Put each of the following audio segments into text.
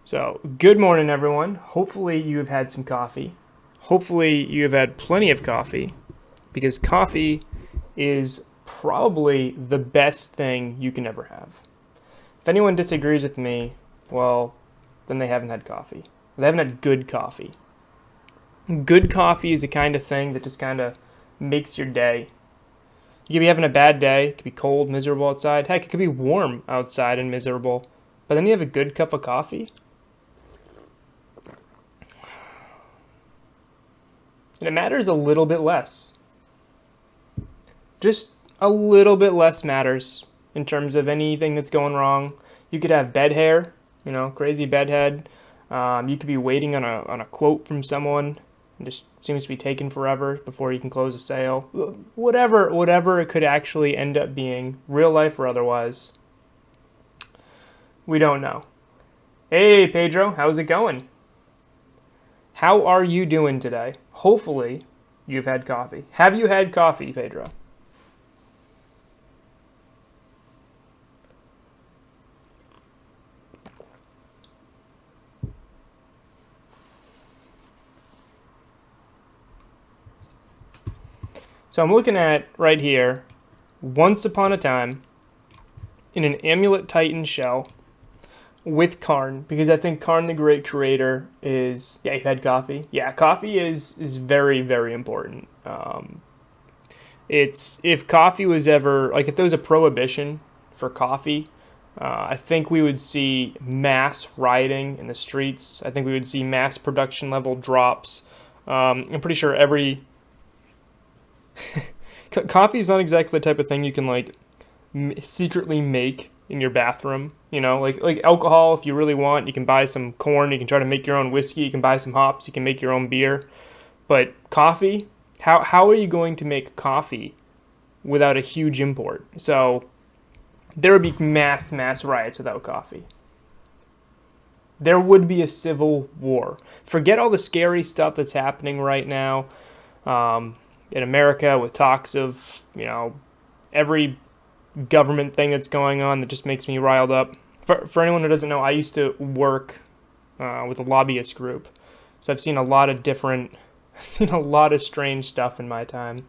So, good morning, everyone. Hopefully, you have had some coffee. Hopefully, you have had plenty of coffee because coffee is probably the best thing you can ever have. If anyone disagrees with me, well, then they haven't had coffee. They haven't had good coffee. Good coffee is the kind of thing that just kind of makes your day. You could be having a bad day, it could be cold, miserable outside. Heck, it could be warm outside and miserable. But then you have a good cup of coffee, and it matters a little bit less. Just a little bit less matters in terms of anything that's going wrong. You could have bed hair, crazy bedhead. You could be waiting on a quote from someone. It just seems to be taking forever before you can close a sale. Whatever it could actually end up being, real life or otherwise, we don't know. Hey, Pedro, how's it going? How are you doing today? Hopefully, you've had coffee. Have you had coffee, Pedro? So I'm looking at right here, once upon a time, in an Amulet Titan shell with Karn, because I think Karn the Great Creator is... Yeah, you had coffee? Yeah, coffee is very, very important. If coffee was ever... Like, if there was a prohibition for coffee, I think we would see mass rioting in the streets. I think we would see mass production level drops. I'm pretty sure every... Coffee is not exactly the type of thing you can, like, secretly make in your bathroom. Like alcohol, if you really want, you can buy some corn, you can try to make your own whiskey, you can buy some hops, you can make your own beer. But coffee, how are you going to make coffee without a huge import? So there would be mass riots without coffee. There would be a civil war. Forget all the scary stuff that's happening right now in America with talks of, every government thing that's going on that just makes me riled up. For anyone who doesn't know, I used to work with a lobbyist group, so I've seen a lot of strange stuff in my time.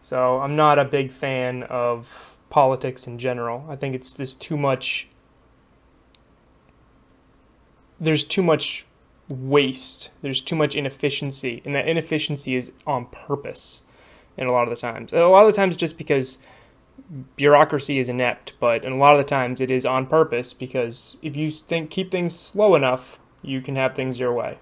So I'm not a big fan of politics in general. I think there's too much waste. There's too much inefficiency, and that inefficiency is on purpose. And a lot of the times just because bureaucracy is inept, but a lot of the times it is on purpose, because if you keep things slow enough, you can have things your way.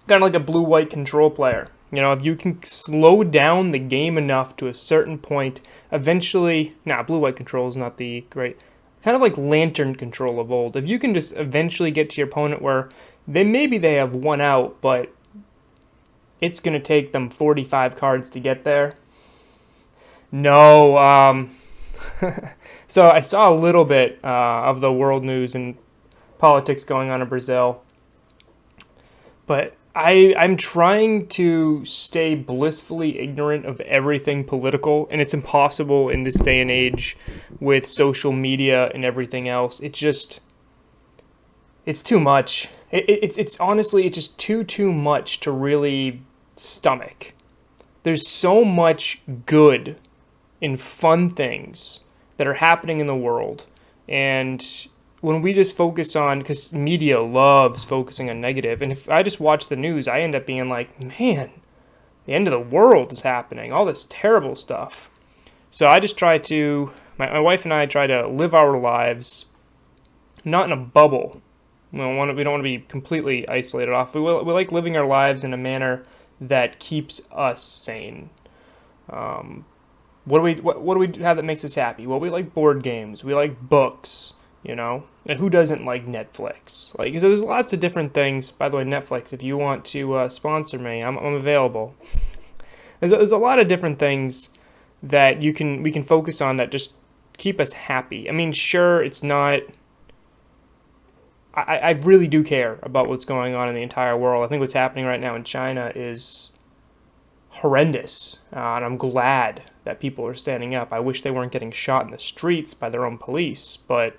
Kind of like a blue-white control player. If you can slow down the game enough to a certain point, eventually... blue-white control is not the great... Kind of like lantern control of old. If you can just eventually get to your opponent where maybe they have one out, but it's going to take them 45 cards to get there. No, so I saw a little bit of the world news and politics going on in Brazil, but I'm trying to stay blissfully ignorant of everything political, and it's impossible in this day and age with social media and everything else. It's too much. It's honestly, it's just too much to really stomach. There's so much good and fun things that are happening in the world, and when we just focus on, because media loves focusing on negative, and if I just watch the news, I end up being like, man, the end of the world is happening, all this terrible stuff. So I just try to, my wife and I try to live our lives not in a bubble. We don't want to be completely isolated off. We like living our lives in a manner that keeps us sane. What do we have that makes us happy? Well, we like board games. We like books, And who doesn't like Netflix? So there's lots of different things. By the way, Netflix, if you want to sponsor me, I'm available. There's a lot of different things that we can focus on that just keep us happy. I mean, sure, it's not... I really do care about what's going on in the entire world. I think what's happening right now in China is horrendous, and I'm glad that people are standing up. I wish they weren't getting shot in the streets by their own police, but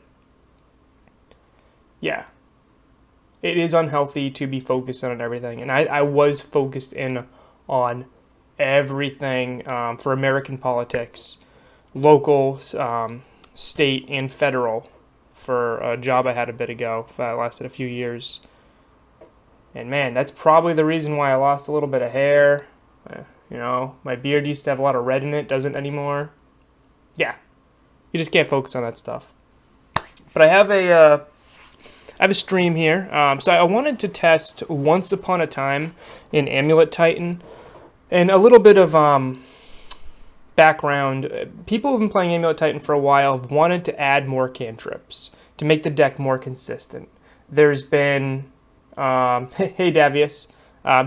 yeah, it is unhealthy to be focused on everything. And I was focused in on everything for American politics, local, state, and federal for a job I had a bit ago that lasted a few years. And man, that's probably the reason why I lost a little bit of hair. You know, my beard used to have a lot of red in it, doesn't anymore. Yeah, you just can't focus on that stuff. But I have a stream here. So I wanted to test Once Upon a Time in Amulet Titan. And a little bit of background. People who've been playing Amulet Titan for a while have wanted to add more cantrips to make the deck more consistent. There's been, hey Davius,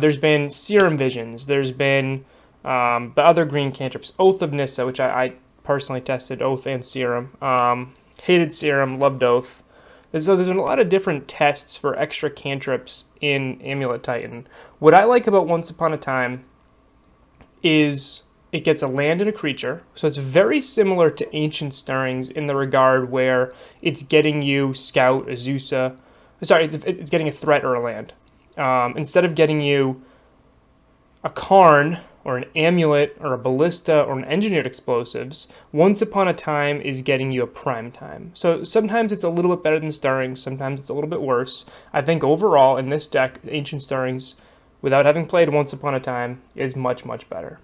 there's been Serum Visions. There's been the other green cantrips. Oath of Nissa, which I personally tested, Oath and Serum. Hated Serum, loved Oath. So there's been a lot of different tests for extra cantrips in Amulet Titan. What I like about Once Upon a Time is it gets a land and a creature. So it's very similar to Ancient Stirrings in the regard where it's getting you Scout, Azusa. Sorry, it's getting a threat or a land. Instead of getting you a Karn or an Amulet or a Ballista or an Engineered Explosives, Once Upon a Time is getting you a Prime Time. So sometimes it's a little bit better than Stirrings, sometimes it's a little bit worse. I think overall in this deck, Ancient Stirrings, without having played Once Upon a Time, is much, much better.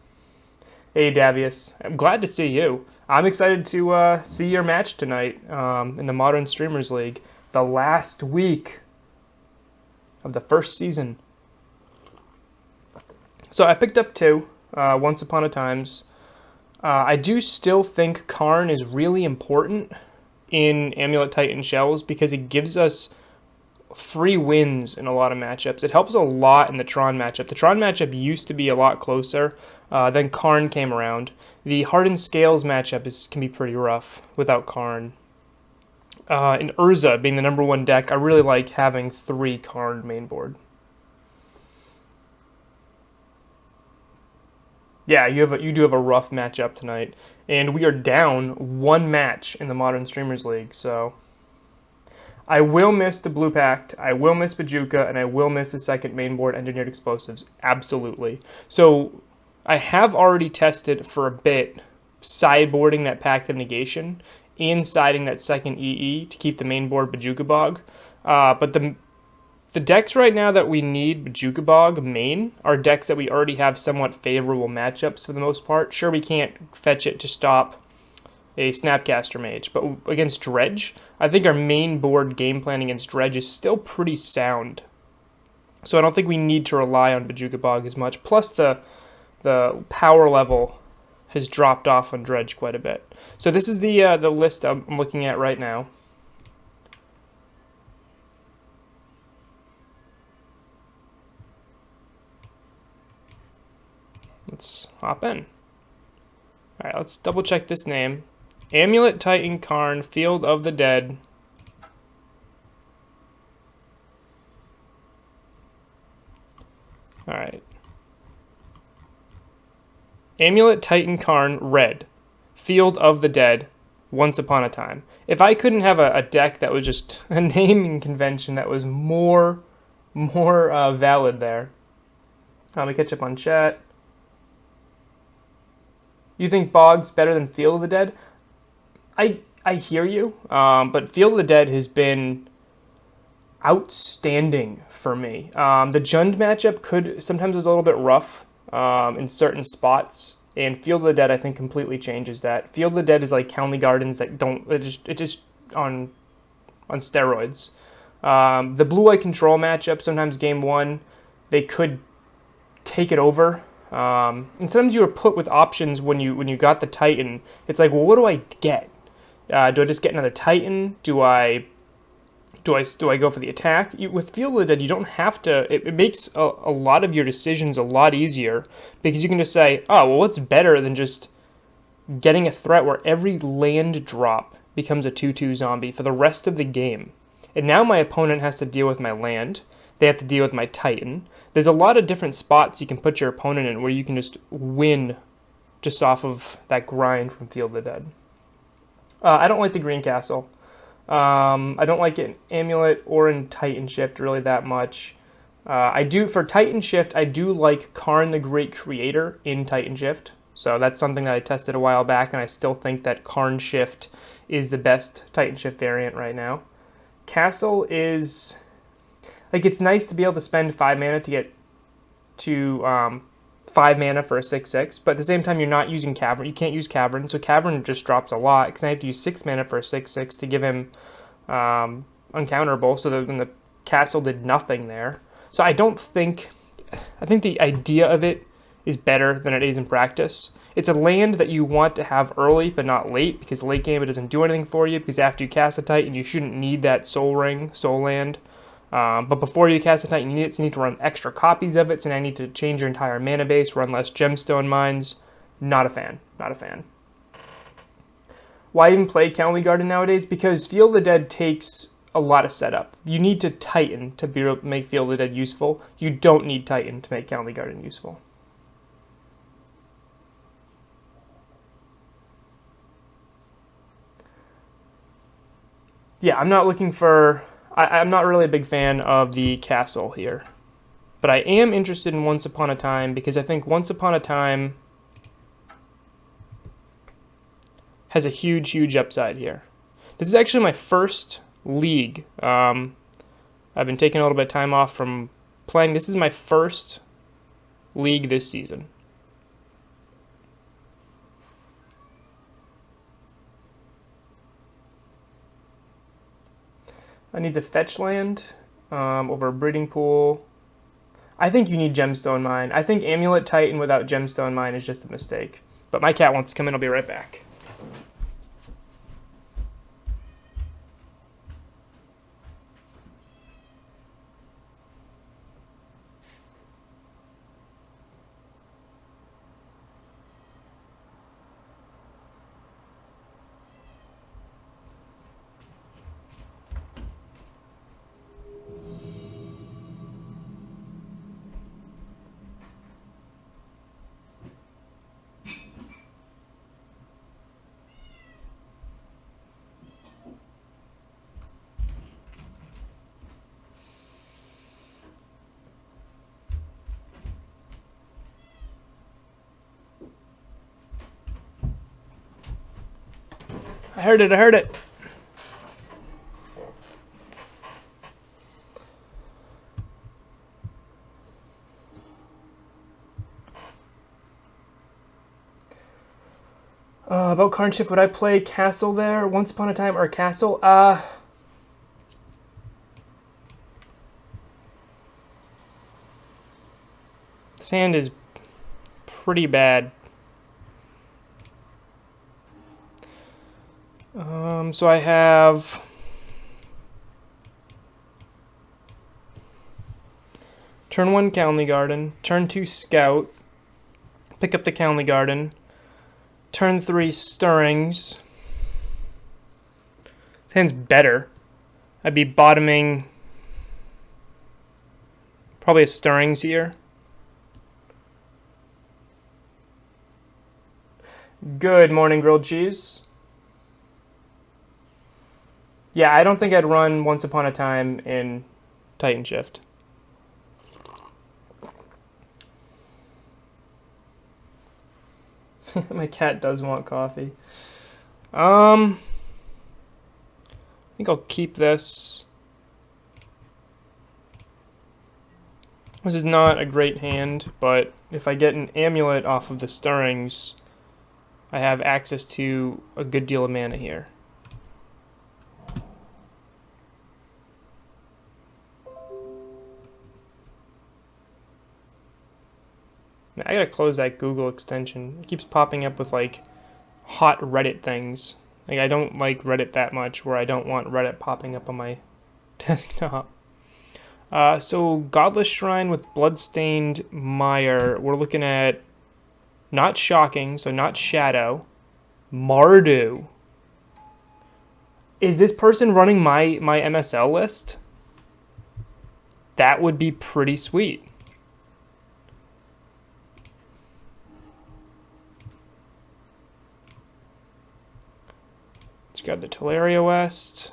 Hey Davius, I'm glad to see you. I'm excited to see your match tonight in the Modern Streamers League, the last week of the first season. So I picked up two Once Upon a Times. I do still think Karn is really important in Amulet Titan Shells because it gives us free wins in a lot of matchups. It helps a lot in the Tron matchup. The Tron matchup used to be a lot closer. Then Karn came around. The Hardened Scales matchup can be pretty rough without Karn. In Urza being the number one deck, I really like having 3 Karn main board. Yeah, you do have a rough matchup tonight, and we are down 1 match in the Modern Streamers League, so I will miss the Blue Pact, I will miss Bajuka, and I will miss the second main board Engineered Explosives, absolutely. So I have already tested for a bit sideboarding that Pact of Negation and siding that second EE to keep the main board Bajuka Bog, but the decks right now that we need Bajuka Bog main are decks that we already have somewhat favorable matchups for the most part. Sure, we can't fetch it to stop a Snapcaster Mage, but against Dredge, I think our main board game plan against Dredge is still pretty sound. So I don't think we need to rely on Bajuka Bog as much. Plus the power level has dropped off on Dredge quite a bit. So this is the list I'm looking at right now. Let's hop in. Alright, let's double check this name. Amulet Titan Karn, Field of the Dead. Alright. Amulet Titan Karn, Red. Field of the Dead, Once Upon a Time. If I couldn't have a deck that was just a naming convention that was more valid there. Let me catch up on chat. You think Bog's better than Field of the Dead? I hear you, but Field of the Dead has been outstanding for me. The Jund matchup sometimes was a little bit rough in certain spots, and Field of the Dead I think completely changes that. Field of the Dead is like County Gardens that it just on steroids. The blue-white control matchup, sometimes game 1, they could take it over. And sometimes you were put with options when you got the Titan. It's like, well, what do I get? Do I just get another Titan? Do I go for the attack? With Field of the Dead, you don't have to. It makes a lot of your decisions a lot easier because you can just say, oh, well, what's better than just getting a threat where every land drop becomes a 2/2 zombie for the rest of the game. And now my opponent has to deal with my land. They have to deal with my Titan. There's a lot of different spots you can put your opponent in where you can just win just off of that grind from Field of the Dead. I don't like the Green Castle. I don't like it in Amulet or in Titan Shift really that much. I do for Titan Shift. I do like Karn the Great Creator in Titan Shift. So that's something that I tested a while back, and I still think that Karn Shift is the best Titan Shift variant right now. Castle is like it's nice to be able to spend 5 mana to get to 5 mana for a 6/6, but at the same time you're not using Cavern. You can't use Cavern, so Cavern just drops a lot because I have to use 6 mana for a 6/6 to give him uncounterable. So then the castle did nothing there. So I think the idea of it is better than it is in practice. It's a land that you want to have early but not late, because late game it doesn't do anything for you, because after you cast a Titan you shouldn't need that soul ring, soul land. But before you cast a Titan you need it, so you need to run extra copies of it, so now you need to change your entire mana base, run less gemstone mines. Not a fan. Not a fan. Why even play County Garden nowadays? Because Field of the Dead takes a lot of setup. You need to Titan to be able to make Field of the Dead useful. You don't need Titan to make County Garden useful. Yeah, I'm not looking for... I'm not really a big fan of the castle here. But I am interested in Once Upon a Time, because I think Once Upon a Time has a huge, huge upside here. This is actually my first league. I've been taking a little bit of time off from playing. This is my first league this season. I need to fetch land over a breeding pool. I think you need Gemstone Mine. I think Amulet Titan without Gemstone Mine is just a mistake. But my cat wants to come in. I'll be right back. I heard it, I heard it. About Karn Shift, would I play Castle there? Once Upon a Time or Castle? This hand is pretty bad. So I have turn 1 County Garden, turn 2 Scout, pick up the County Garden, turn 3 Stirrings. This hand's better. I'd be bottoming probably a Stirrings here. Good morning, grilled cheese. Yeah, I don't think I'd run Once Upon a Time in Titan Shift. My cat does want coffee. I think I'll keep this. This is not a great hand, but if I get an amulet off of the Stirrings, I have access to a good deal of mana here. I gotta close that Google extension. It keeps popping up with like hot Reddit things. Like I don't like Reddit that much where I don't want Reddit popping up on my desktop. So Godless Shrine with Bloodstained Mire. We're looking at not Shocking, so not Shadow. Mardu. Is this person running my MSL list? That would be pretty sweet. Let's grab the Teleria West.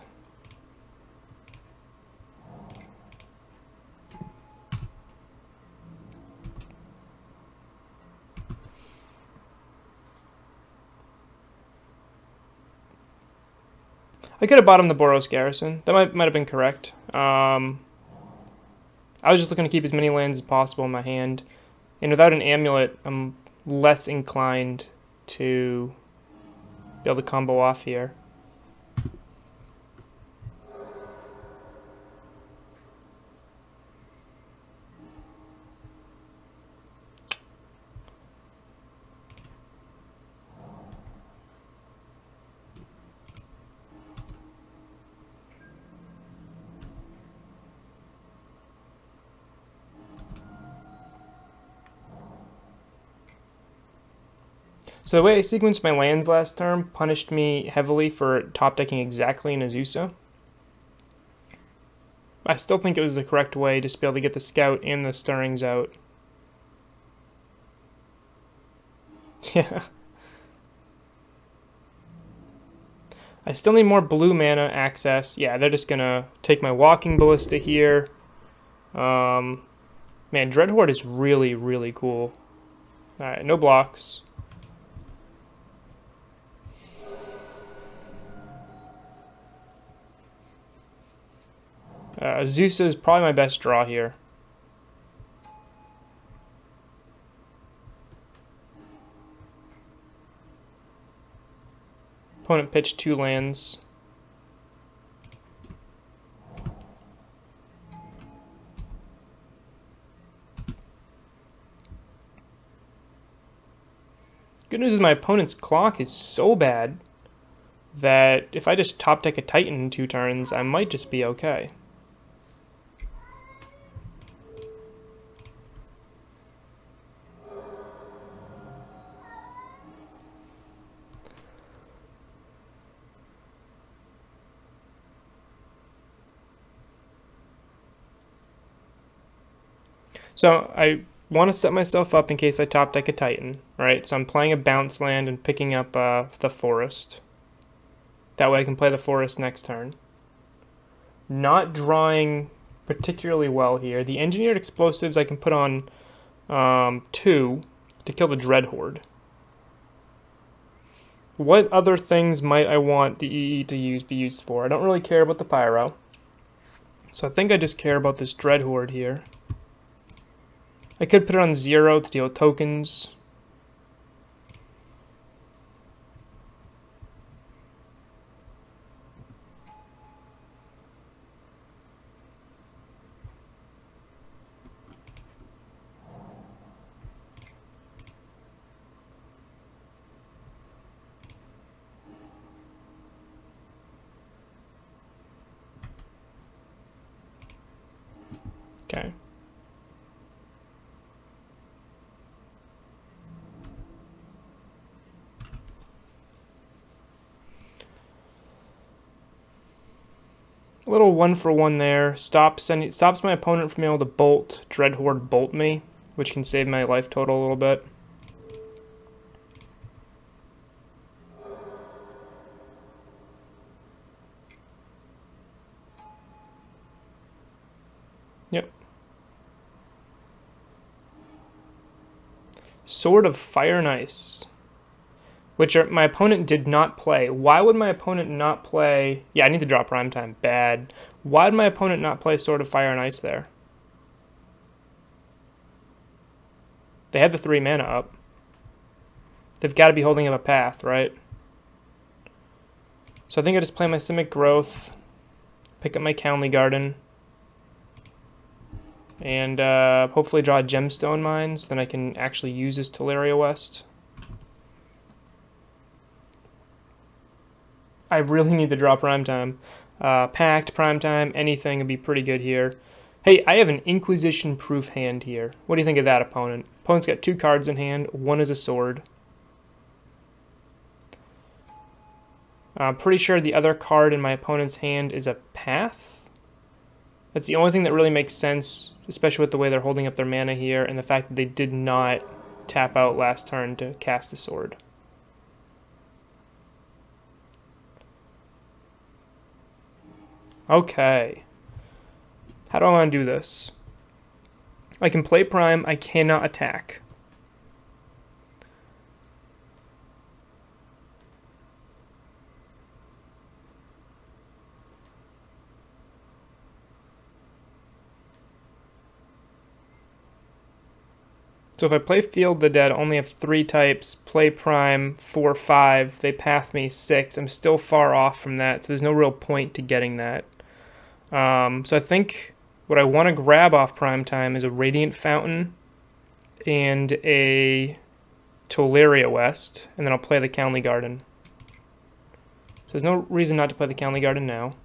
I could have bought him the Boros Garrison. That might have been correct. I was just looking to keep as many lands as possible in my hand. And without an amulet, I'm less inclined to be able to combo off here. So the way I sequenced my lands last turn punished me heavily for top decking exactly in Azusa. I still think it was the correct way to be able to get the Scout and the Stirrings out. Yeah. I still need more blue mana access. Yeah, they're just going to take my Walking Ballista here. Man, Dreadhorde is really, really cool. Alright, no blocks. Azusa is probably my best draw here. Opponent pitched 2 lands. Good news is my opponent's clock is so bad that if I just top deck a Titan in 2 turns, I might just be okay. So I want to set myself up in case I top deck a Titan, right? So I'm playing a bounce land and picking up the forest. That way I can play the forest next turn. Not drawing particularly well here. The engineered explosives I can put on 2 to kill the Dreadhorde. What other things might I want the EE to be used for? I don't really care about the Pyro. So I think I just care about this Dreadhorde here. I could put it on 0 to deal tokens. Okay. A little 1-for-1 there. Stops my opponent from being able to Dreadhorde bolt me, which can save my life total a little bit. Yep. Sword of Fire and Ice, which my opponent did not play. Why would my opponent not play? Yeah, I need to draw Primetime. Bad. Why would my opponent not play Sword of Fire and Ice there? They had the 3 mana up. They've got to be holding up a path, right? So I think I just play my Simic Growth, pick up my Countley Garden, and hopefully draw Gemstone Mines. Then I can actually use this Teleria West. I really need to draw Primetime. Pact, Primetime, anything would be pretty good here. Hey, I have an Inquisition-proof hand here. What do you think of that, opponent? Opponent's got 2 cards in hand. 1 is a sword. I'm pretty sure the other card in my opponent's hand is a path. That's the only thing that really makes sense, especially with the way they're holding up their mana here and the fact that they did not tap out last turn to cast a sword. Okay. How do I want to do this? I can play Prime. I cannot attack. So if I play Field the Dead, I only have 3 types, play Prime, 4, 5, they path me 6. I'm still far off from that, so there's no real point to getting that. So I think what I want to grab off Prime Time is a Radiant Fountain and a Tolaria West, and then I'll play the Countley Garden. So there's no reason not to play the Countley Garden now.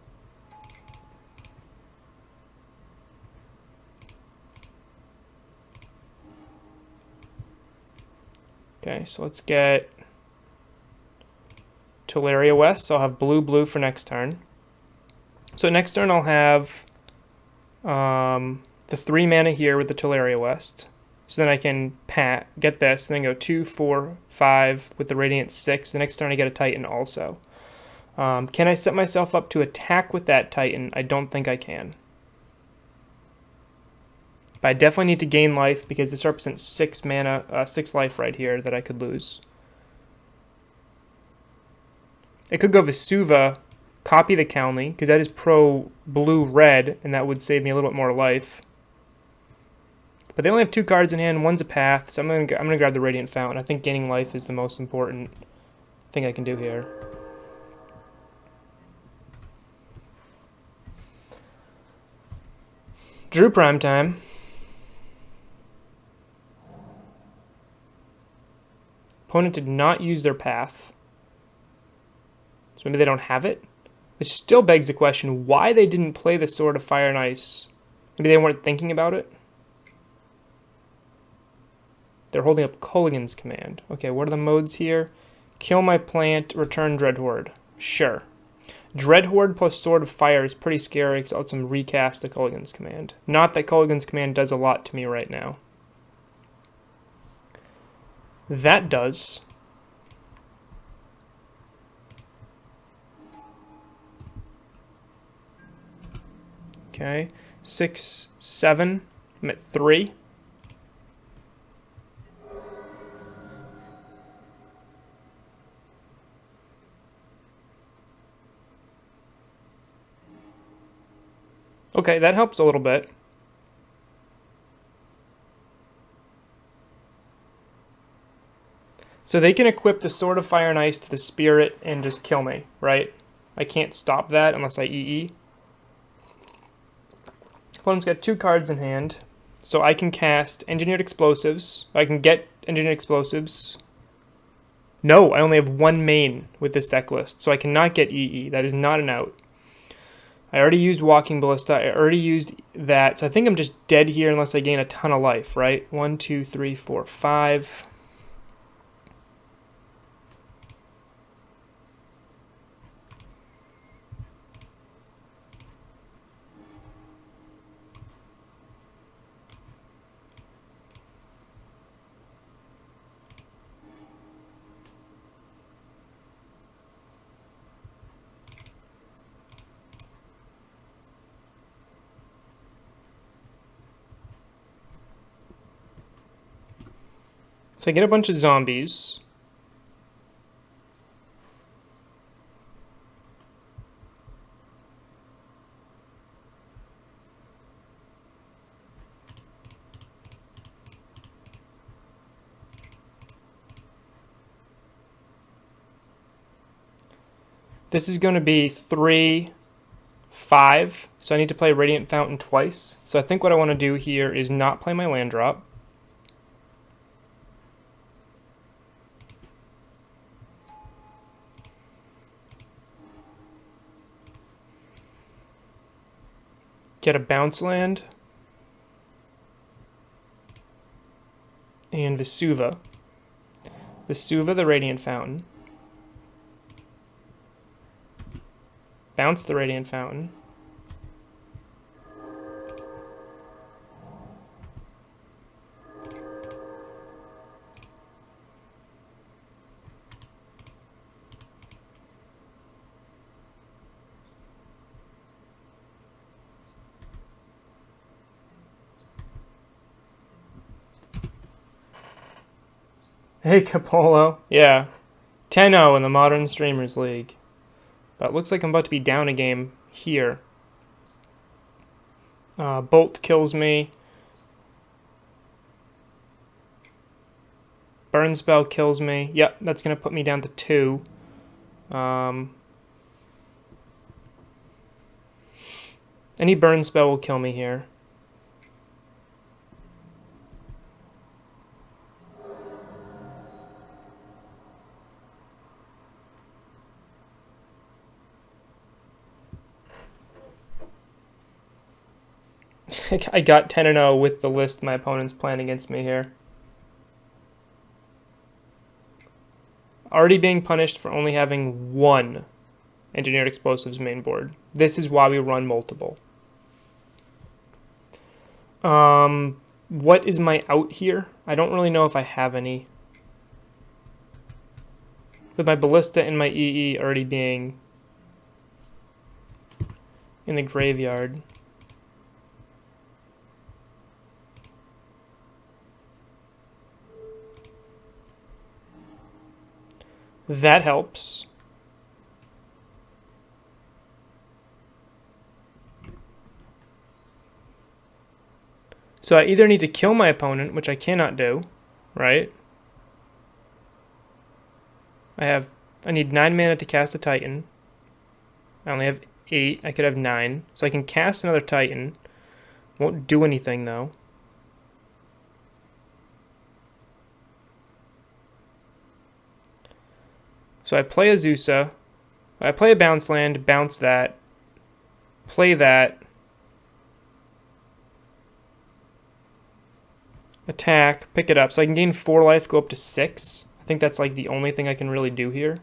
Okay, so let's get Tolaria West. So I'll have blue for next turn. So next turn I'll have the 3 mana here with the Tolaria West. So then I can get this, and then go 2, 4, 5 with the Radiant 6. The next turn I get a Titan also. Can I set myself up to attack with that Titan? I don't think I can. But I definitely need to gain life because this represents 6 mana, 6 life right here that I could lose. I could go Vesuva, copy the Countley, because that is pro blue-red, and that would save me a little bit more life. But they only have 2 cards in hand, one's a path, so I'm gonna grab the Radiant Fountain. I think gaining life is the most important thing I can do here. Drew Prime Time. Opponent did not use their path. So maybe they don't have it? Which still begs the question why they didn't play the Sword of Fire and Ice. Maybe they weren't thinking about it? They're holding up Kolaghan's Command. Okay, what are the modes here? Kill my plant, return Dreadhorde. Sure. Dreadhorde plus Sword of Fire is pretty scary because I'll let them recast the Kolaghan's Command. Not that Kolaghan's Command does a lot to me right now. That does. Okay, 6, 7. I'm at 3. Okay, that helps a little bit. So they can equip the Sword of Fire and Ice to the Spirit and just kill me, right? I can't stop that unless I EE. Opponent's got 2 cards in hand, so I can cast Engineered Explosives. I can get Engineered Explosives. No, I only have 1 main with this deck list, so I cannot get EE. That is not an out. I already used Walking Ballista. I already used that, so I think I'm just dead here unless I gain a ton of life, right? 1, 2, 3, 4, 5. So I get a bunch of zombies. This is going to be 3, 5, so I need to play Radiant Fountain twice. So I think what I want to do here is not play my land drop. Get a bounce land. And Vesuva. Vesuva the Radiant Fountain. Bounce the Radiant Fountain. Hey, Capolo. Yeah. 10-0 in the Modern Streamers League. But it looks like I'm about to be down a game here. Bolt kills me. burn spell kills me. Yep, that's going to put me down to 2. Any burn spell will kill me here. I got 10-0 with the list my opponent's playing against me here. Already being punished for only having 1 Engineered Explosives main board. This is why we run multiple. What is my out here? I don't really know if I have any. With my Ballista and my EE already being in the graveyard. That helps. So I either need to kill my opponent, which I cannot do, right? I need 9 mana to cast a Titan. I only have 8. I could have 9. So I can cast another Titan. Won't do anything though. So I play a Zusa. I play a bounce land, bounce that, play that, attack, pick it up. So I can gain 4 life, go up to 6. I think that's like the only thing I can really do here.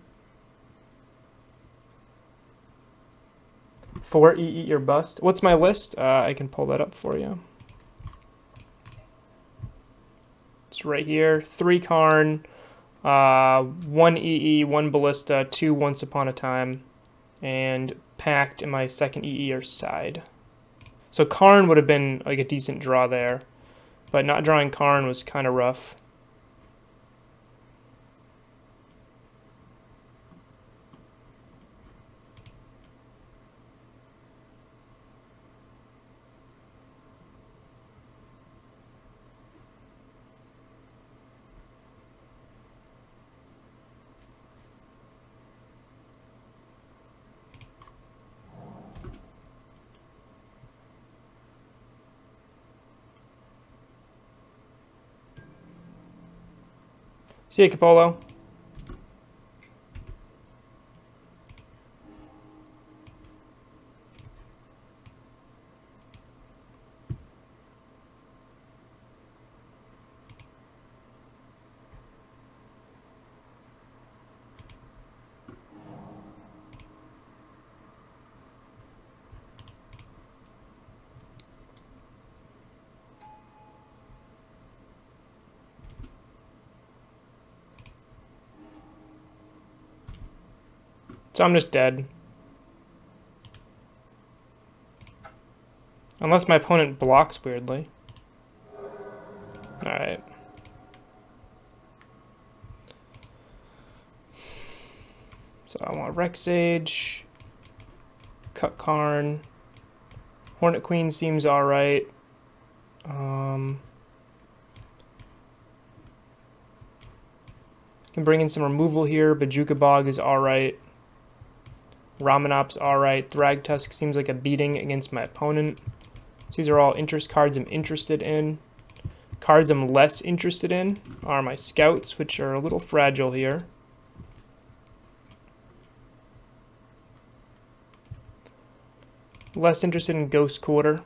4 eat your bust. What's my list? I can pull that up for you. It's right here. 3 Karn. 1 EE, 1 Ballista, 2 Once Upon a Time, and Pact in my second EE side. So Karn would have been like a decent draw there, but not drawing Karn was kind of rough. See you, Capolo. So I'm just dead. Unless my opponent blocks weirdly. Alright. So I want Rex Sage, cut Karn, Hornet Queen seems alright. Can bring in some removal here. Bajuka Bog is alright. Ramanop's alright. Thragtusk seems like a beating against my opponent. So these are all interest cards I'm interested in. Cards I'm less interested in are my Scouts, which are a little fragile here. Less interested in Ghost Quarter.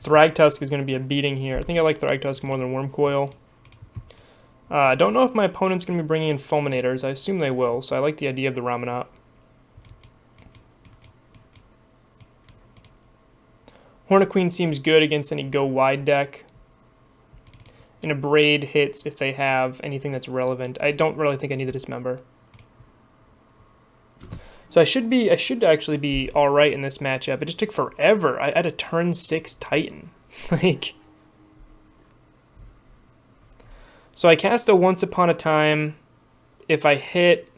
Thragtusk is going to be a beating here. I think I like Thragtusk more than Wormcoil. I don't know if my opponent's going to be bringing in Fulminators. I assume they will, so I like the idea of the Ramanop. Hornet Queen seems good against any go wide deck. And a Braid hits if they have anything that's relevant. I don't really think I need to dismember. So I should actually be all right in this matchup. It just took forever. I had a turn 6 Titan. Like, so I cast a Once Upon a Time. if I hit...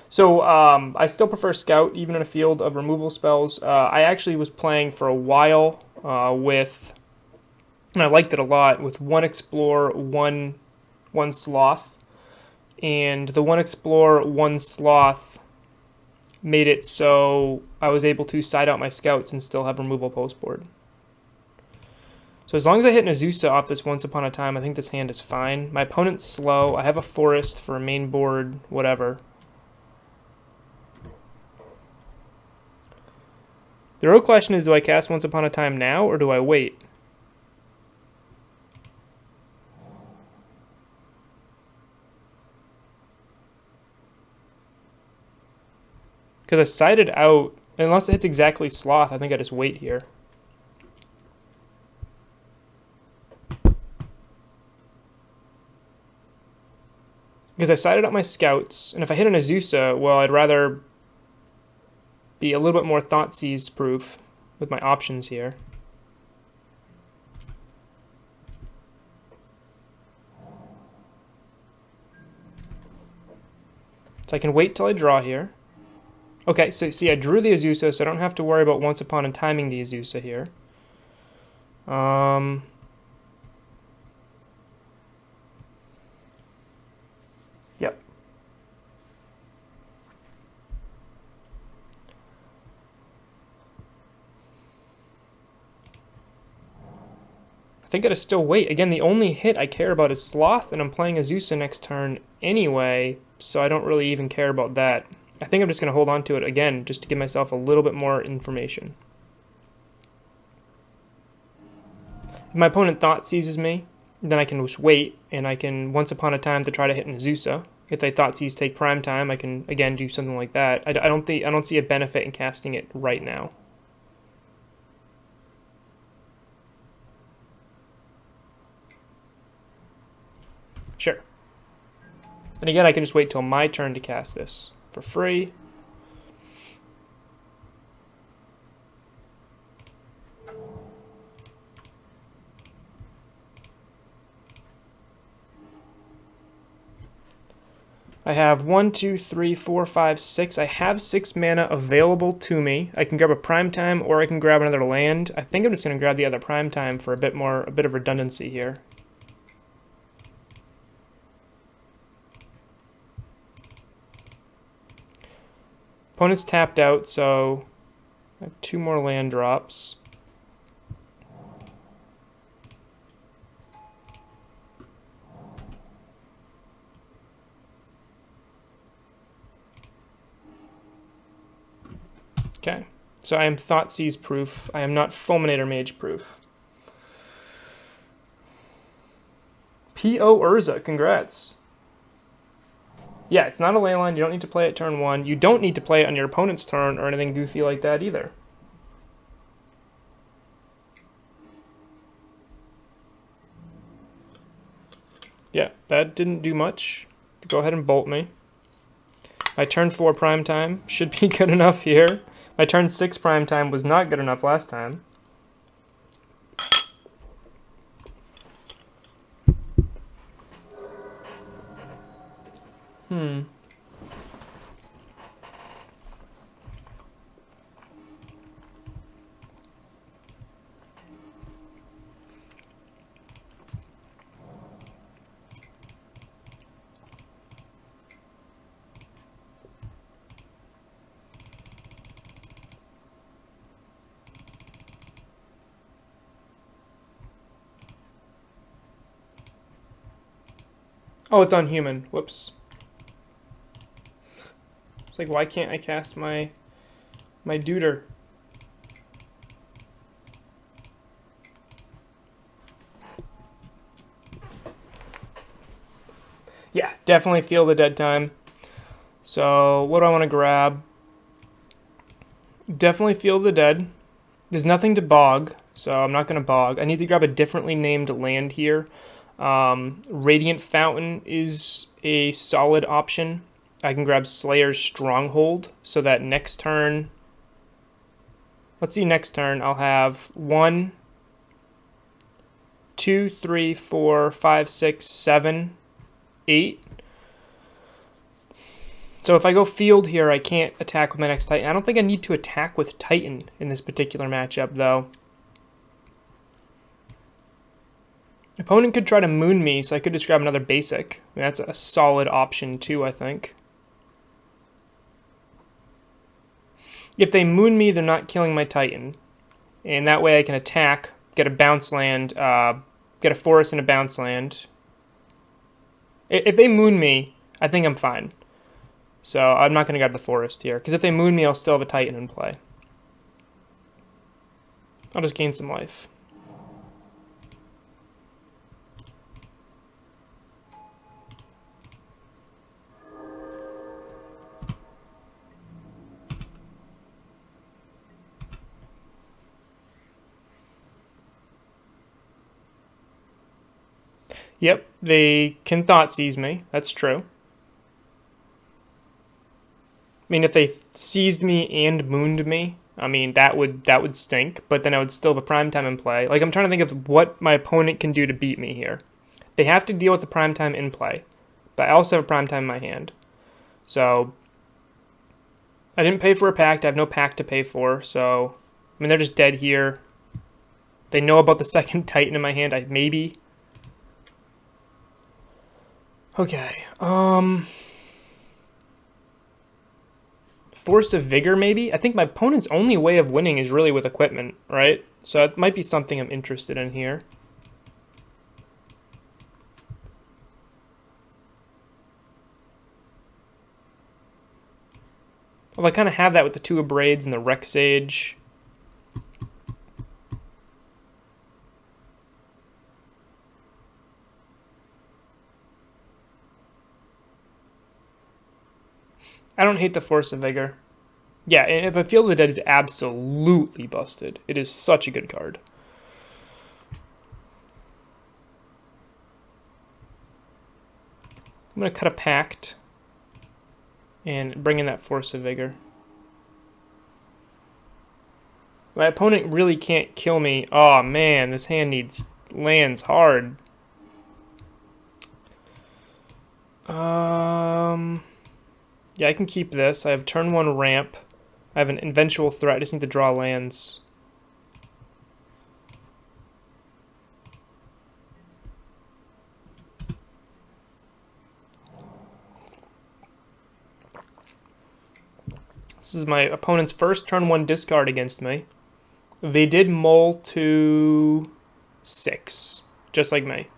So I still prefer Scout, even in a field of removal spells. I actually was playing for a while with, and I liked it a lot, with one Explore, one Sloth. And the one Explore, one Sloth made it so I was able to side out my Scouts and still have removal postboard. So as long as I hit an Azusa off this Once Upon a Time, I think this hand is fine. My opponent's slow. I have a Forest for a main board, whatever. The real question is, do I cast Once Upon a Time now, or do I wait? Because I sided out, unless it hits exactly Sloth, I think I just wait here. Because I sided out my Scouts, and if I hit an Azusa, well, I'd rather be a little bit more Thoughtseize proof with my options here. So I can wait till I draw here. Okay, so see, I drew the Azusa, so I don't have to worry about Once Upon a Timing the Azusa here. Yep. I think I gotta still wait. Again, the only hit I care about is Sloth, and I'm playing Azusa next turn anyway, so I don't really even care about that. I think I'm just going to hold on to it again, just to give myself a little bit more information. If my opponent Thoughtseize me, then I can just wait, and I can Once Upon a Time to try to hit an Azusa. If they Thoughtseize take prime time, I can again do something like that. I don't see a benefit in casting it right now. Sure. And again, I can just wait till my turn to cast this for free. I have 1, 2, 3, 4, 5, 6. I have 6 mana available to me. I can grab a prime time or I can grab another land. I think I'm just going to grab the other prime time for a bit of redundancy here. Opponent's tapped out, so I have 2 more land drops. Okay, so I am Thoughtseize proof. I am not Fulminator Mage proof. P.O. Urza, congrats. Yeah, it's not a leyline. You don't need to play it turn 1. You don't need to play it on your opponent's turn or anything goofy like that either. Yeah, that didn't do much. Go ahead and bolt me. My turn 4 prime time should be good enough here. My turn 6 prime time was not good enough last time. Oh, it's on human. Whoops. It's like, why can't I cast my Duder? Yeah, definitely feel the dead time. So what do I want to grab? Definitely feel the dead. There's nothing to bog, so I'm not going to bog. I need to grab a differently named land here. Radiant Fountain is a solid option. I can grab Slayer's Stronghold so that next turn Let's see, next turn I'll have 1, 2, 3, 4, 5, 6, 7, 8. So if I go field here, I can't attack with my next Titan. I don't think I need to attack with Titan in this particular matchup, though. Opponent could try to moon me, so I could just grab another basic. I mean, that's a solid option, too, I think. If they moon me, they're not killing my Titan. And that way I can attack, get a bounce land, get a forest and a bounce land. If they moon me, I think I'm fine. So I'm not going to grab the forest here, because if they moon me, I'll still have a Titan in play. I'll just gain some life. Yep, they can Thoughtseize me. That's true. I mean, if they seized me and mooned me, I mean, that would stink, but then I would still have a primetime in play. Like, I'm trying to think of what my opponent can do to beat me here. They have to deal with the primetime in play, but I also have a primetime in my hand. So, I didn't pay for a pact. I have no pact to pay for, so, I mean, they're just dead here. They know about the second Titan in my hand, maybe. Okay, Force of Vigor, maybe? I think my opponent's only way of winning is really with equipment, right? So that might be something I'm interested in here. Well, I kind of have that with the 2 of Braids and the Rec Sage. I don't hate the Force of Vigor. Yeah, and if I Field of the Dead is absolutely busted. It is such a good card. I'm going to cut a Pact and bring in that Force of Vigor. My opponent really can't kill me. Oh man, this hand needs lands hard. Yeah, I can keep this. I have turn 1 ramp. I have an eventual threat. I just need to draw lands. This is my opponent's first turn 1 discard against me. They did mull to 6, just like me.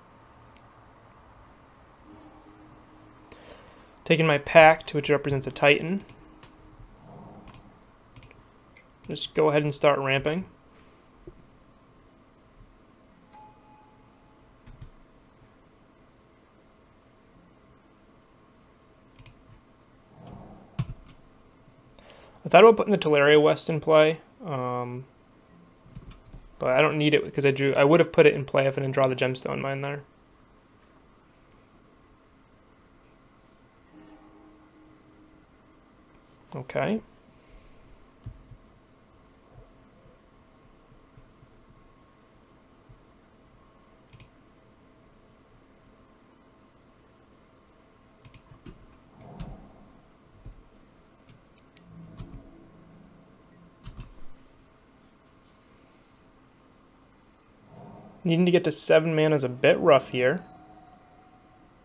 Taking my Pact, which represents a Titan. Just go ahead and start ramping. I thought about putting the Teleria West in play, but I don't need it because I would have put it in play if I didn't draw the Gemstone Mine there. Okay. Needing to get to 7 mana is a bit rough here.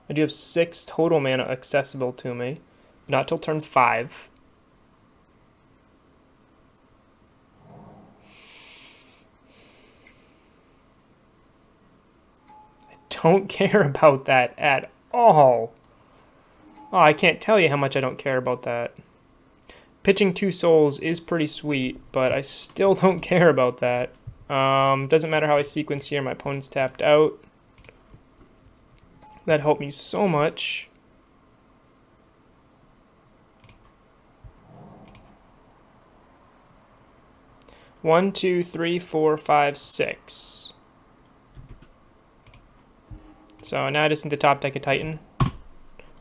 I do have 6 total mana accessible to me. Not till turn 5. I don't care about that at all. Oh, I can't tell you how much I don't care about that. Pitching 2 souls is pretty sweet, but I still don't care about that. Doesn't matter how I sequence here, my opponent's tapped out. That helped me so much. One, two, three, four, five, 6. So now I just need to top deck a Titan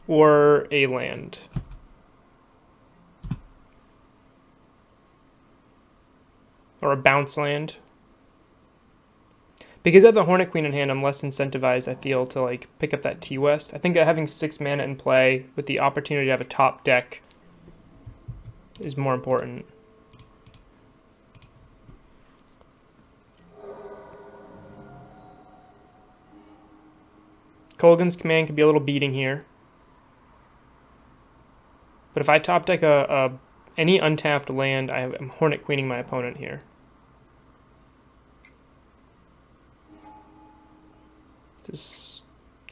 or a land. or a bounce land. Because I have the Hornet Queen in hand, I'm less incentivized, I feel, to like pick up that T-West. I think having 6 mana in play with the opportunity to have a top deck is more important. Kolaghan's Command could be a little beating here. But if I top deck any untapped land, I'm Hornet Queening my opponent here. This is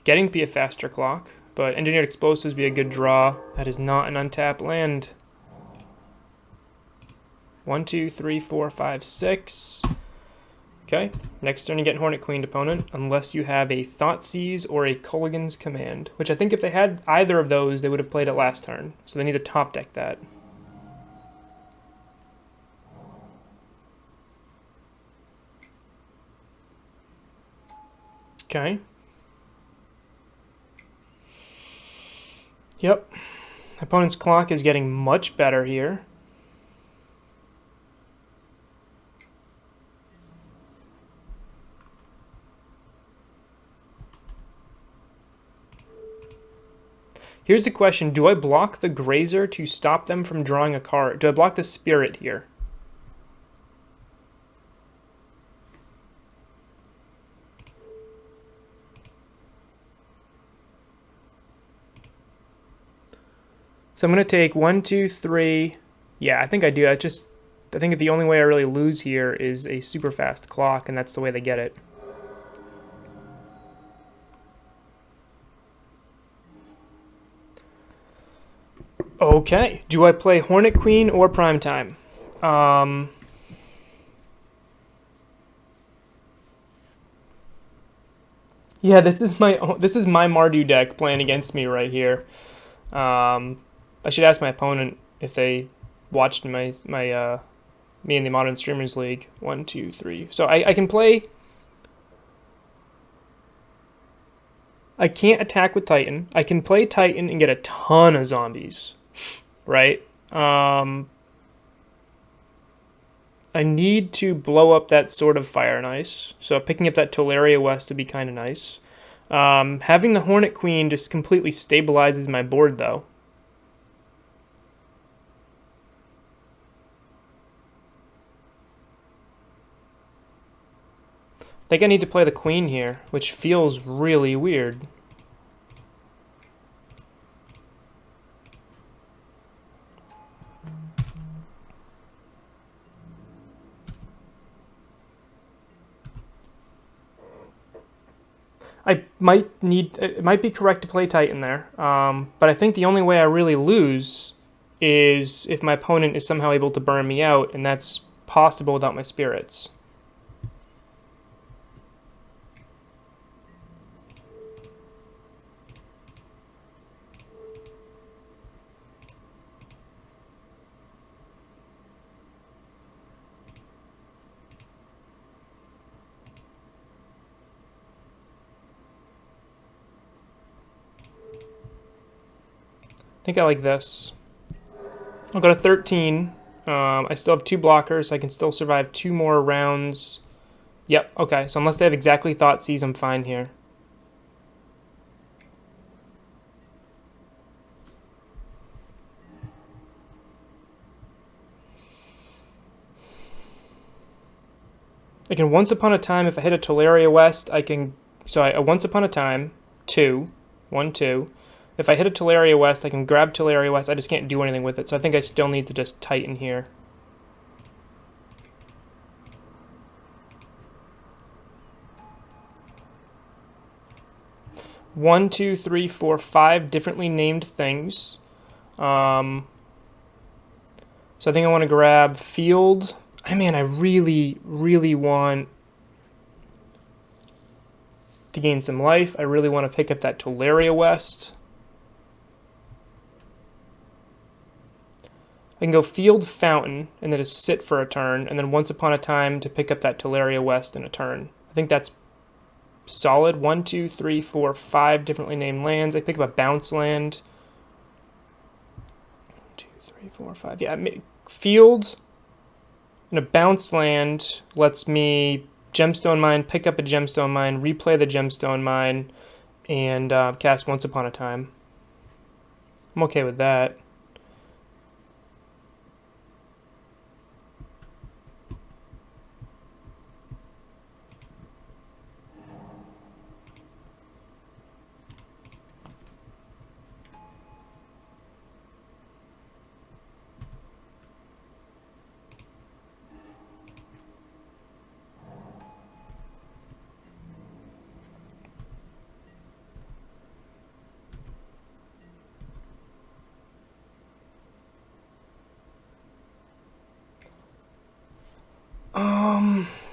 getting to be a faster clock, but Engineered Explosives would be a good draw. That is not an untapped land. 1, 2, 3, 4, 5, 6. Okay, next turn you get Hornet Queened opponent, unless you have a Thoughtseize or a Kolaghan's Command, which I think if they had either of those, they would have played it last turn. So they need to top deck that. Okay. Yep. Opponent's clock is getting much better here. Here's the question, do I block the Grazer to stop them from drawing a card? Do I block the Spirit here? So I'm going to take 1, 2, 3. Yeah, I think I do. I think the only way I really lose here is a super fast clock, and that's the way they get it. Okay, do I play Hornet Queen or Primetime? Yeah, this is my Mardu deck playing against me right here. I should ask my opponent if they watched me in the Modern Streamers League. 1, 2, 3. So I can play. I can't attack with Titan. I can play Titan and get a ton of zombies, right? I need to blow up that Sword of Fire and Ice. So picking up that Tolaria West would be kind of nice. Having the Hornet Queen just completely stabilizes my board, though. I think I need to play the Queen here, which feels really weird. It might be correct to play Titan there, but I think the only way I really lose is if my opponent is somehow able to burn me out, and that's possible without my spirits. I think I like this. I'll go to 13. I still have 2 blockers, so I can still survive 2 more rounds. Yep, okay, so unless they have exactly Thoughtseize, I'm fine here. I can Once Upon a Time, if I hit a Tolaria West, I can... So I Once Upon a Time, 2, 1, 2. If I hit a Tolaria West, I can grab Tolaria West. I just can't do anything with it, so I think I still need to just Titan here. One, two, three, four, 5 differently named things. So I think I want to grab Field. Man, I really, really want to gain some life. I really want to pick up that Tolaria West. I can go Field Fountain and then just sit for a turn, and then Once Upon a Time to pick up that Tolaria West in a turn. I think that's solid. 1, 2, 3, 4, 5 differently named lands. I pick up a bounce land. 1, 2, 3, 4, 5. Yeah, Field. And a bounce land lets me gemstone mine, pick up a gemstone mine, replay the gemstone mine, and cast Once Upon a Time. I'm okay with that.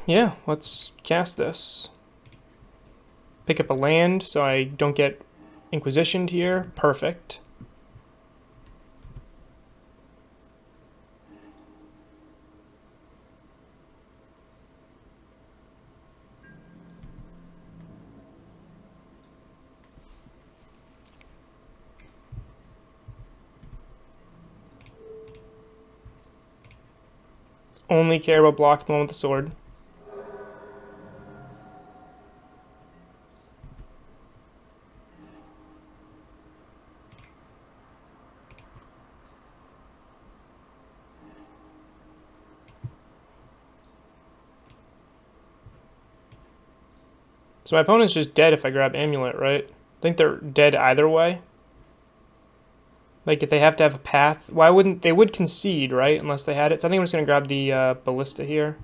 Yeah, let's cast this. Pick up a land so I don't get Inquisitioned here. Perfect. Only care about blocking the one with the sword. So my opponent's just dead if I grab Amulet, right? I think they're dead either way. Like, if they have to have a path, why wouldn't they would concede, right? Unless they had it. So I think I'm just going to grab the Ballista here.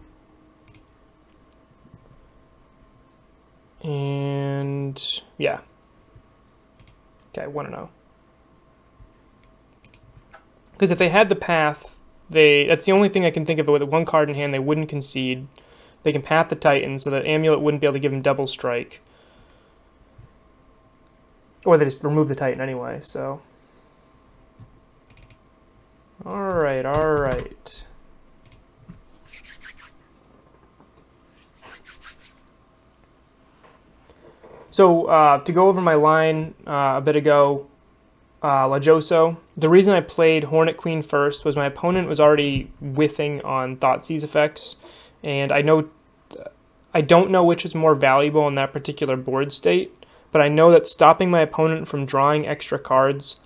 And yeah. Okay, 1-0. Because if they had the path, that's the only thing I can think of. With one card in hand, they wouldn't concede. They can path the Titan, so that Amulet wouldn't be able to give them double strike. Or they just remove the Titan anyway, so. Alright, alright. So, to go over my line a bit ago, Lajoso, the reason I played Hornet Queen first was my opponent was already whiffing on Thoughtseize effects, and I don't know which is more valuable in that particular board state, but I know that stopping my opponent from drawing extra cards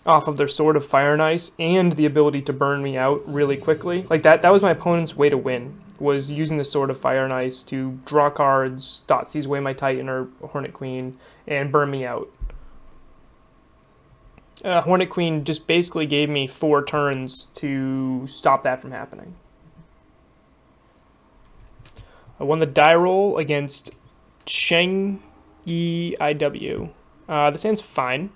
off of their Sword of Fire and Ice and the ability to burn me out really quickly, like that was my opponent's way to win, was using the Sword of Fire and Ice to draw cards, Thoughtseize away my Titan or Hornet Queen, and burn me out. Hornet Queen just basically gave me 4 turns to stop that from happening. I won the die roll against Sheng EIW. This hand's fine.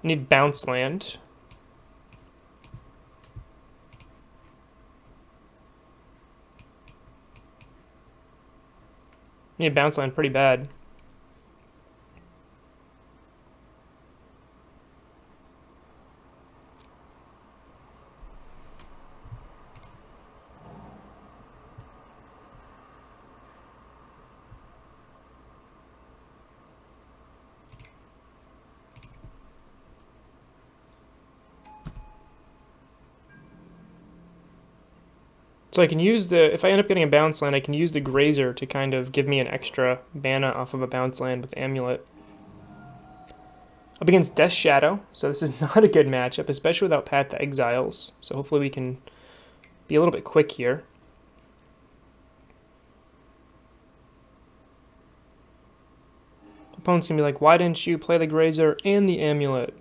I need bounce land. I need bounce land pretty bad. So I can use if I end up getting a bounce land, I can use the Grazer to kind of give me an extra mana off of a bounce land with Amulet. Up against Death Shadow, so this is not a good matchup, especially without Path to Exiles. So hopefully we can be a little bit quick here. Opponent's gonna be like, why didn't you play the Grazer and the Amulet?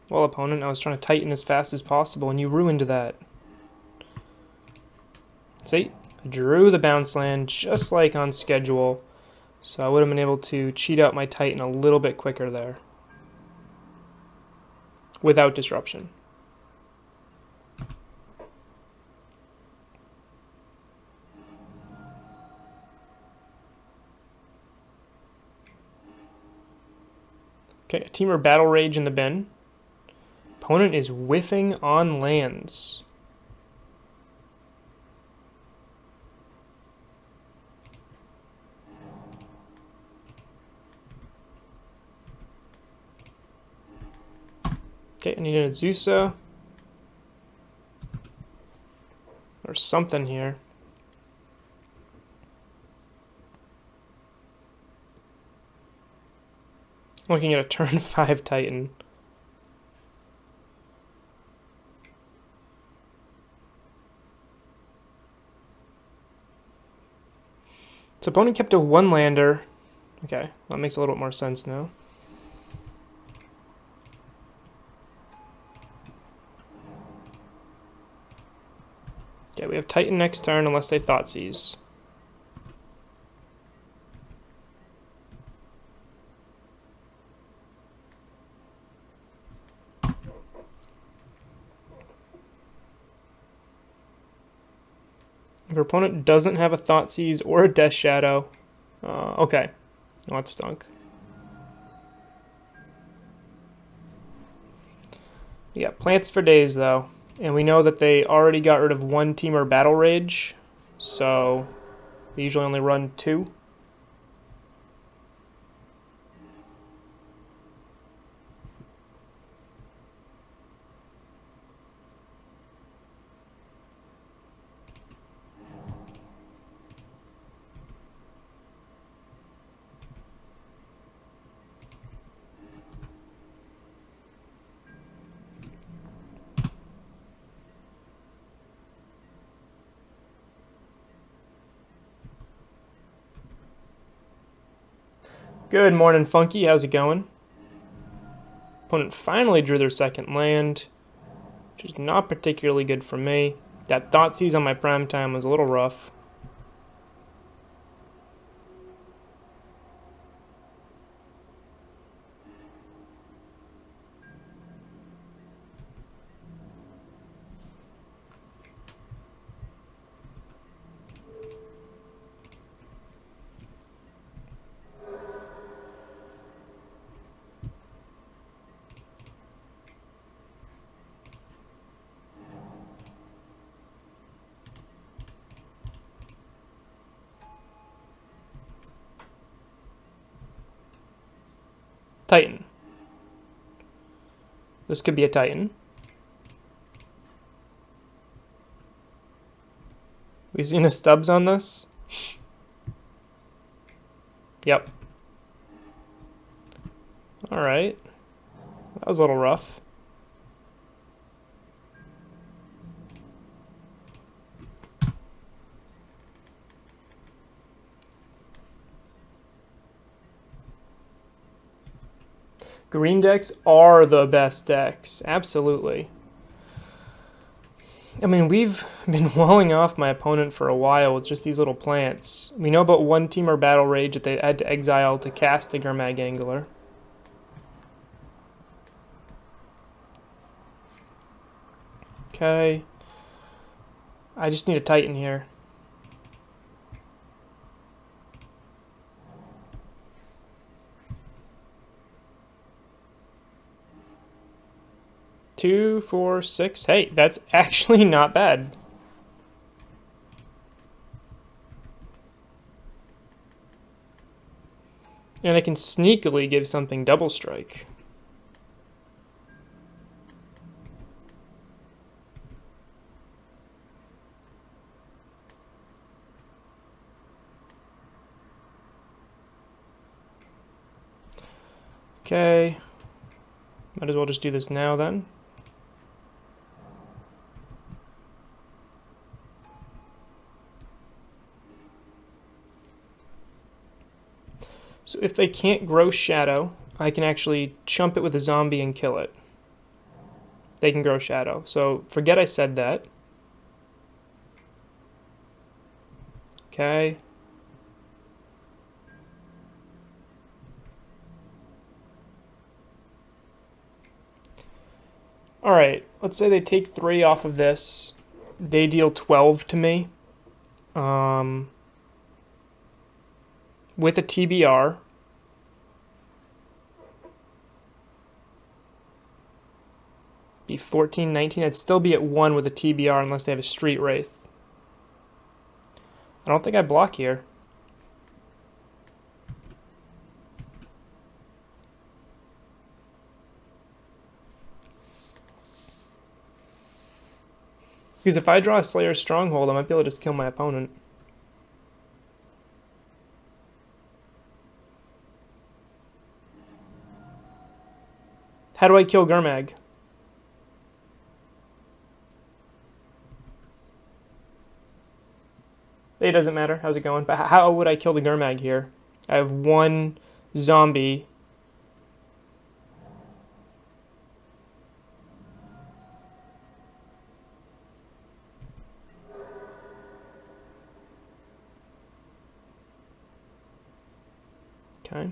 Well, opponent, I was trying to Titan as fast as possible, and you ruined that. See, I drew the bounce land just like on schedule, so I would have been able to cheat out my Titan a little bit quicker there without disruption. Okay, a Teamer Battle Rage in the bin. Opponent is whiffing on lands. Okay, I need an Azusa. for something here. Looking at a turn 5 Titan. So opponent kept a 1-lander. Okay, that makes a little bit more sense now. Okay, we have Titan next turn unless they Thoughtseize. If your opponent doesn't have a Thoughtseize or a Death Shadow, okay, well, that stunk. We got Plants for Days though, and we know that they already got rid of 1 Teamer Battle Rage, so they usually only run 2. Good morning, Funky. How's it going? Opponent finally drew their second land, which is not particularly good for me. That Thoughtseize on my prime time was a little rough. Titan. This could be a Titan. We seen a Stubbs on this? Yep. Alright. That was a little rough. Green decks are the best decks. Absolutely. I mean, we've been walling off my opponent for a while with just these little plants. We know about 1 Teamer Battle Rage that they had to exile to cast a Gurmag Angler. Okay. I just need a Titan here. Two, 4, 6. Hey, that's actually not bad. And I can sneakily give something double strike. Okay. Might as well just do this now then. So if they can't grow Shadow, I can actually chump it with a zombie and kill it. They can grow Shadow. So forget I said that. Okay. Alright, let's say they take 3 off of this. They deal 12 to me. With a TBR. Be 14, 19. I'd still be at 1 with a TBR unless they have a Street Wraith. I don't think I block here. Because if I draw a Slayer's Stronghold, I might be able to just kill my opponent. How do I kill Gurmag? It doesn't matter. How's it going? But how would I kill the Gurmag here? I have one zombie. Okay.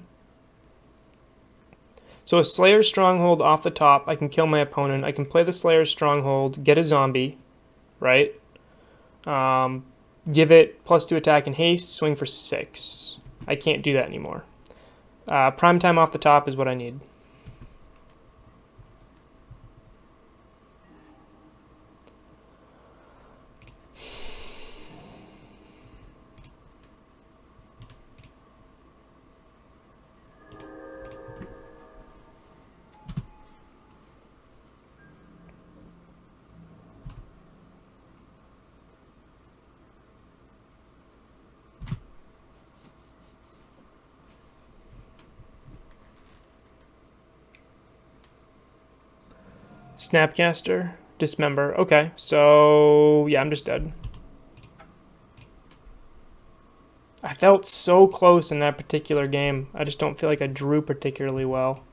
So a Slayer's Stronghold off the top, I can kill my opponent. I can play the Slayer's Stronghold, get a zombie, right? Give it +2 attack and haste, swing for 6. I can't do that anymore. Prime time off the top is what I need. Snapcaster, Dismember. Okay, so yeah, I'm just dead. I felt so close in that particular game. I just don't feel like I drew particularly well.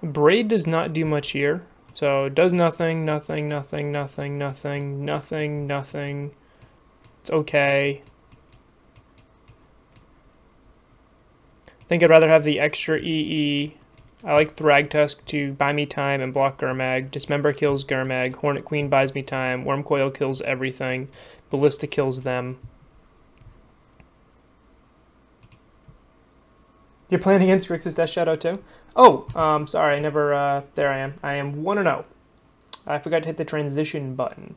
Braid does not do much here. So it does nothing, nothing, nothing, nothing, nothing, nothing, nothing. It's okay. I think I'd rather have the extra EE. I like Thragtusk to buy me time and block Gurmag. Dismember kills Gurmag. Hornet Queen buys me time. Wormcoil kills everything. Ballista kills them. You're playing against Grixis Death Shadow too? Oh, sorry, I never, there I am. I am 1-0. I forgot to hit the transition button.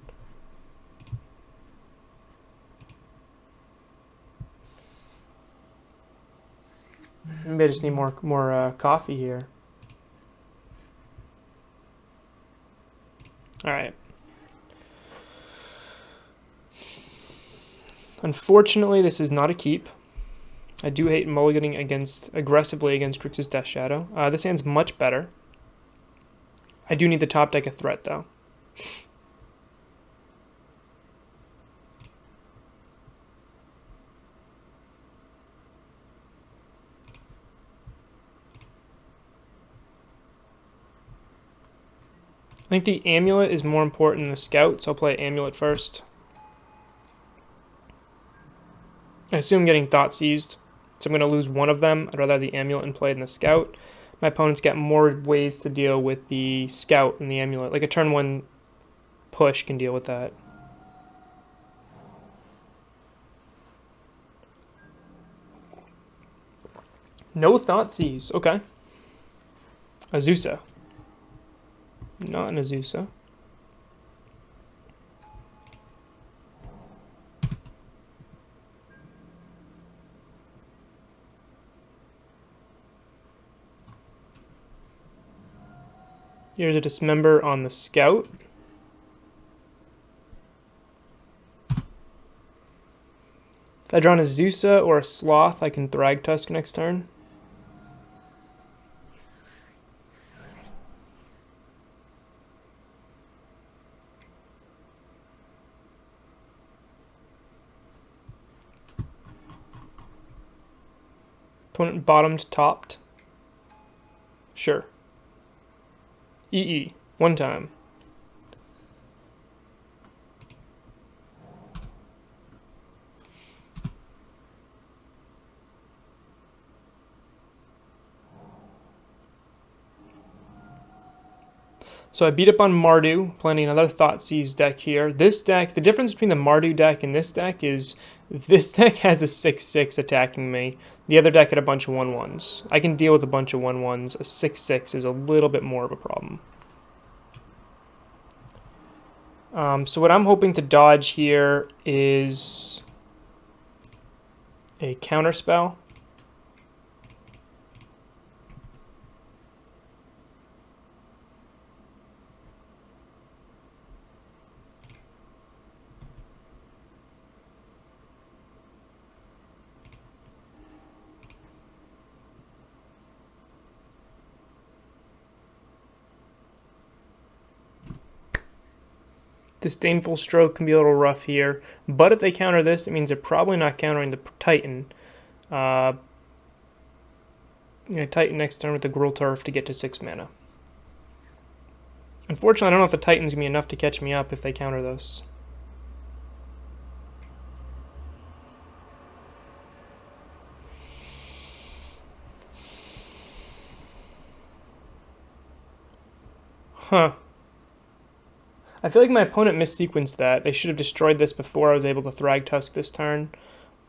Maybe I just need more coffee here. All right. Unfortunately, this is not a keep. I do hate mulliganing aggressively against Grixis Death Shadow. This hand's much better. I do need the top deck a threat, though. I think the Amulet is more important than the Scout, so I'll play Amulet first. I assume getting Thought Seized, so I'm going to lose one of them. I'd rather have the Amulet and play than the Scout. My opponent's got more ways to deal with the Scout and the Amulet. Like a turn 1 push can deal with that. No Thought Seize. Okay. Azusa. Not an Azusa. Here's a Dismember on the Scout. If I draw an Azusa or a Sloth, I can Thragtusk next turn. Opponent bottomed, topped. Sure. EE, one time. So I beat up on Mardu, playing another Thoughtseize deck here. This deck, the difference between the Mardu deck and this deck is this deck has a 6/6 attacking me. The other deck had a bunch of 1/1s. I can deal with a bunch of 1/1s. A 6/6 is a little bit more of a problem. So what I'm hoping to dodge here is a counterspell. Disdainful Stroke can be a little rough here, but if they counter this, it means they're probably not countering the Titan. Titan next turn with the Gruul Turf to get to 6 mana. Unfortunately, I don't know if the Titan's going to be enough to catch me up if they counter this. Huh. I feel like my opponent missequenced that. They should have destroyed this before I was able to Thragtusk this turn.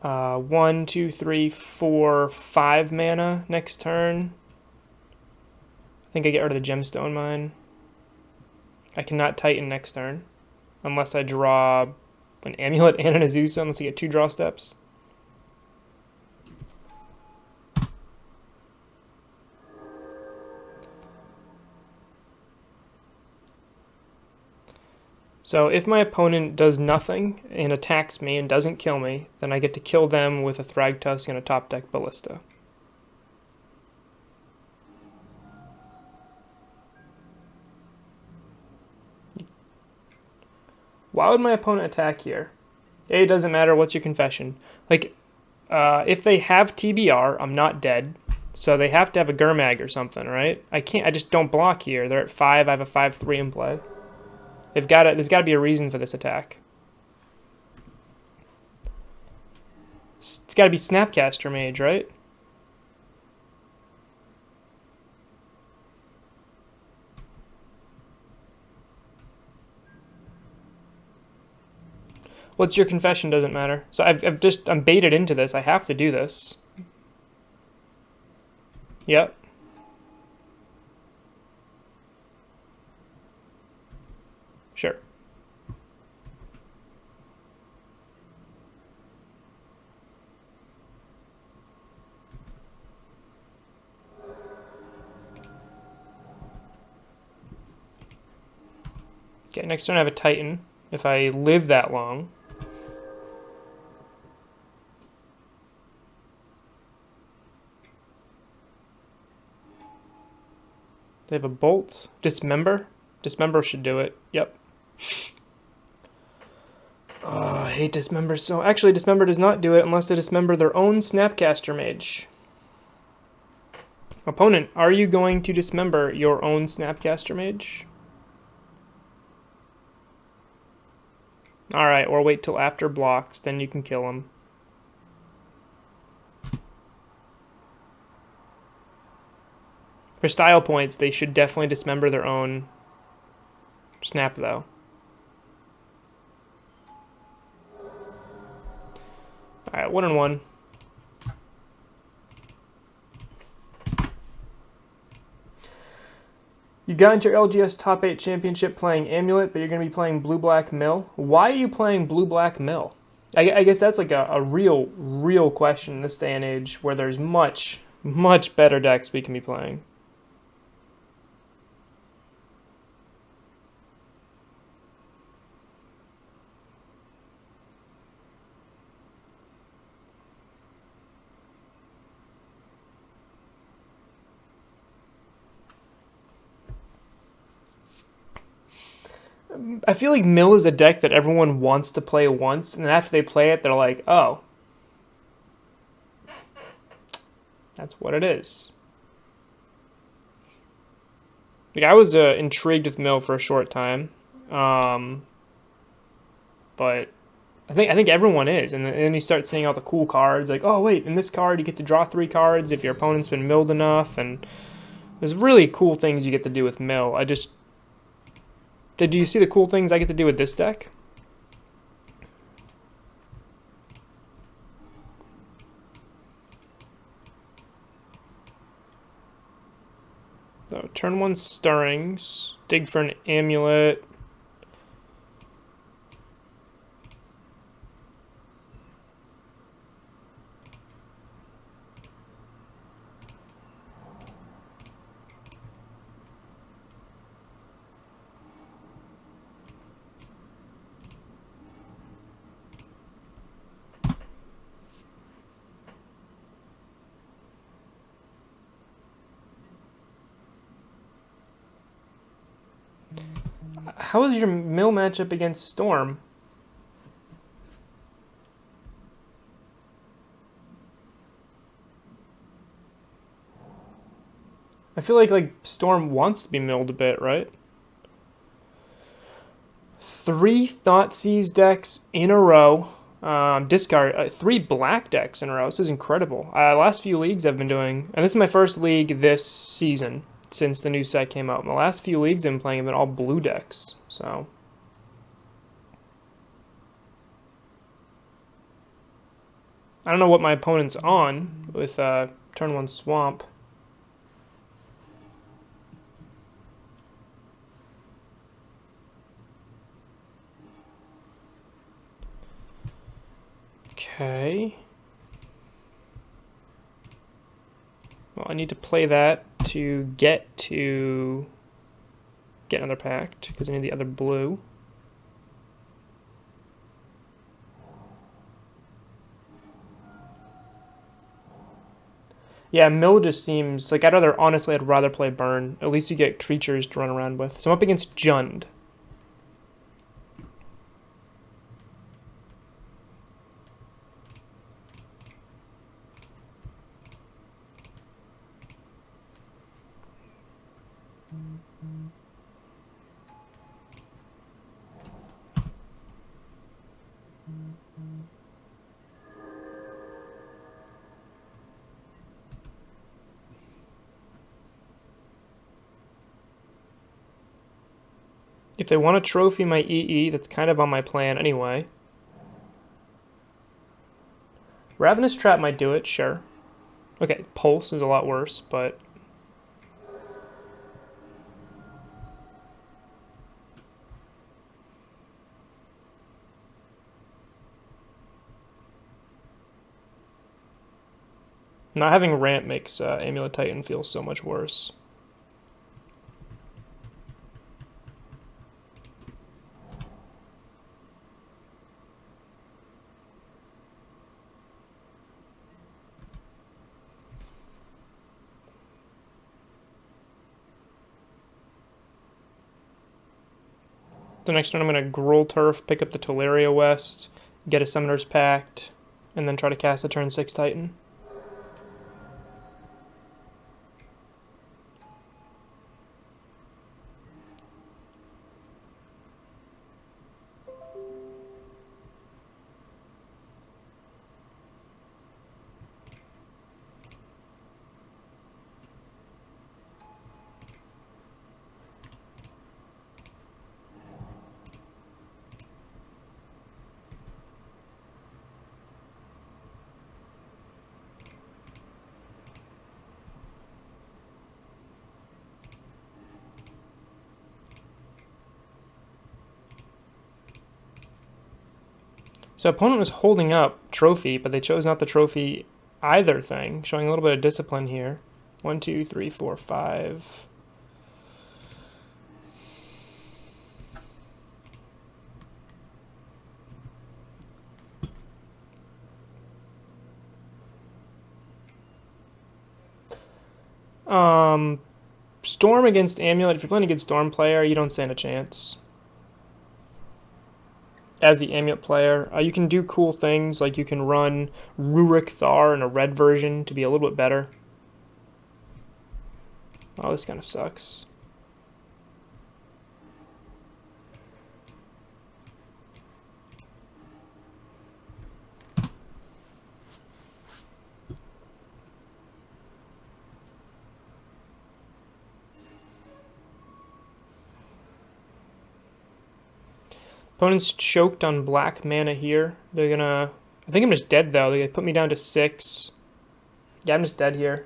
1, 2, 3, 4, 5 mana next turn. I think I get rid of the Gemstone Mine. I cannot Titan next turn. Unless I draw an Amulet and an Azusa, unless I get 2 draw steps. So if my opponent does nothing and attacks me and doesn't kill me, then I get to kill them with a Thragtusk and a top deck Ballista. Why would my opponent attack here? It doesn't matter. What's your confession? Like, if they have TBR, I'm not dead. So they have to have a Gurmag or something, right? I just don't block here. They're at 5. I have a 5/3 in play. There's got to be a reason for this attack. It's got to be Snapcaster Mage, right? What's your confession doesn't matter. So I'm baited into this. I have to do this. Yep. Sure. Okay, next turn I have a Titan. If I live that long. They have a Bolt. Dismember? Dismember should do it. Yep. I hate Dismember so... Actually, Dismember does not do it unless they dismember their own Snapcaster Mage. Opponent, are you going to dismember your own Snapcaster Mage? Alright, or wait till after blocks, then you can kill him. For style points, they should definitely dismember their own Snap, though. Alright, 1-1. You got into your LGS Top 8 Championship playing Amulet, but you're going to be playing Blue-Black Mill. Why are you playing Blue-Black Mill? I guess that's like a real question in this day and age where there's much better decks we can be playing. I feel like Mill is a deck that everyone wants to play once, and after they play it, they're like, oh, that's what it is. Like, I was intrigued with Mill for a short time, but I think everyone is, and then you start seeing all the cool cards, like, oh wait, in this card you get to draw 3 cards if your opponent's been milled enough, and there's really cool things you get to do with Mill. Do you see the cool things I get to do with this deck? So turn 1 Stirrings, dig for an Amulet. How is your mill matchup against Storm? I feel like Storm wants to be milled a bit, right? 3 Thoughtseize decks in a row. Discard 3 black decks in a row. This is incredible. Last few leagues I've been doing, and this is my first league this season since the new set came out. My last few leagues I've been playing have been all blue decks. So I don't know what my opponent's on with turn 1 Swamp. Okay. Well, I need to play that to get another pact, because I need the other blue. Yeah, mill just seems like I'd rather play burn. At least you get creatures to run around with. So I'm up against Jund. If they want to trophy my EE, that's kind of on my plan anyway. Ravenous Trap might do it, sure. Okay, Pulse is a lot worse, but... Not having ramp makes Amulet Titan feel so much worse. The next turn I'm going to Gruul Turf, pick up the Teleria West, get a Summoner's Pact, and then try to cast a turn 6 Titan. So opponent was holding up trophy, but they chose not to trophy either thing, showing a little bit of discipline here. 1, 2, 3, 4, 5. Storm against Amulet. If you're playing a good Storm player, you don't stand a chance. As the Amulet player, you can do cool things, like you can run Rurik Thar in a red version to be a little bit better. Oh, this kind of sucks. Opponent's choked on black mana here. They're gonna... I think I'm just dead, though. They're gonna put me down to 6. Yeah, I'm just dead here.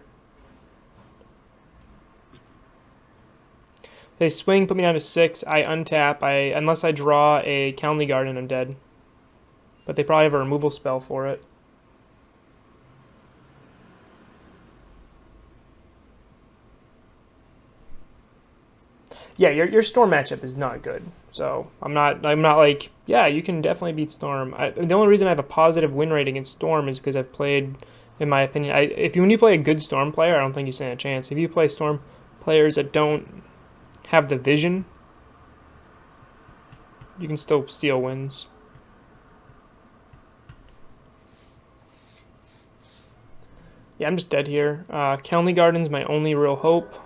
They swing, put me down to 6. I untap. Unless I draw a Countley Garden, I'm dead. But they probably have a removal spell for it. Yeah, your Storm matchup is not good. So I'm not like, yeah, you can definitely beat Storm. The only reason I have a positive win rate against Storm is because I've played, in my opinion, when you play a good Storm player, I don't think you stand a chance. If you play Storm players that don't have the vision, you can still steal wins. Yeah, I'm just dead here. Countley Garden's my only real hope.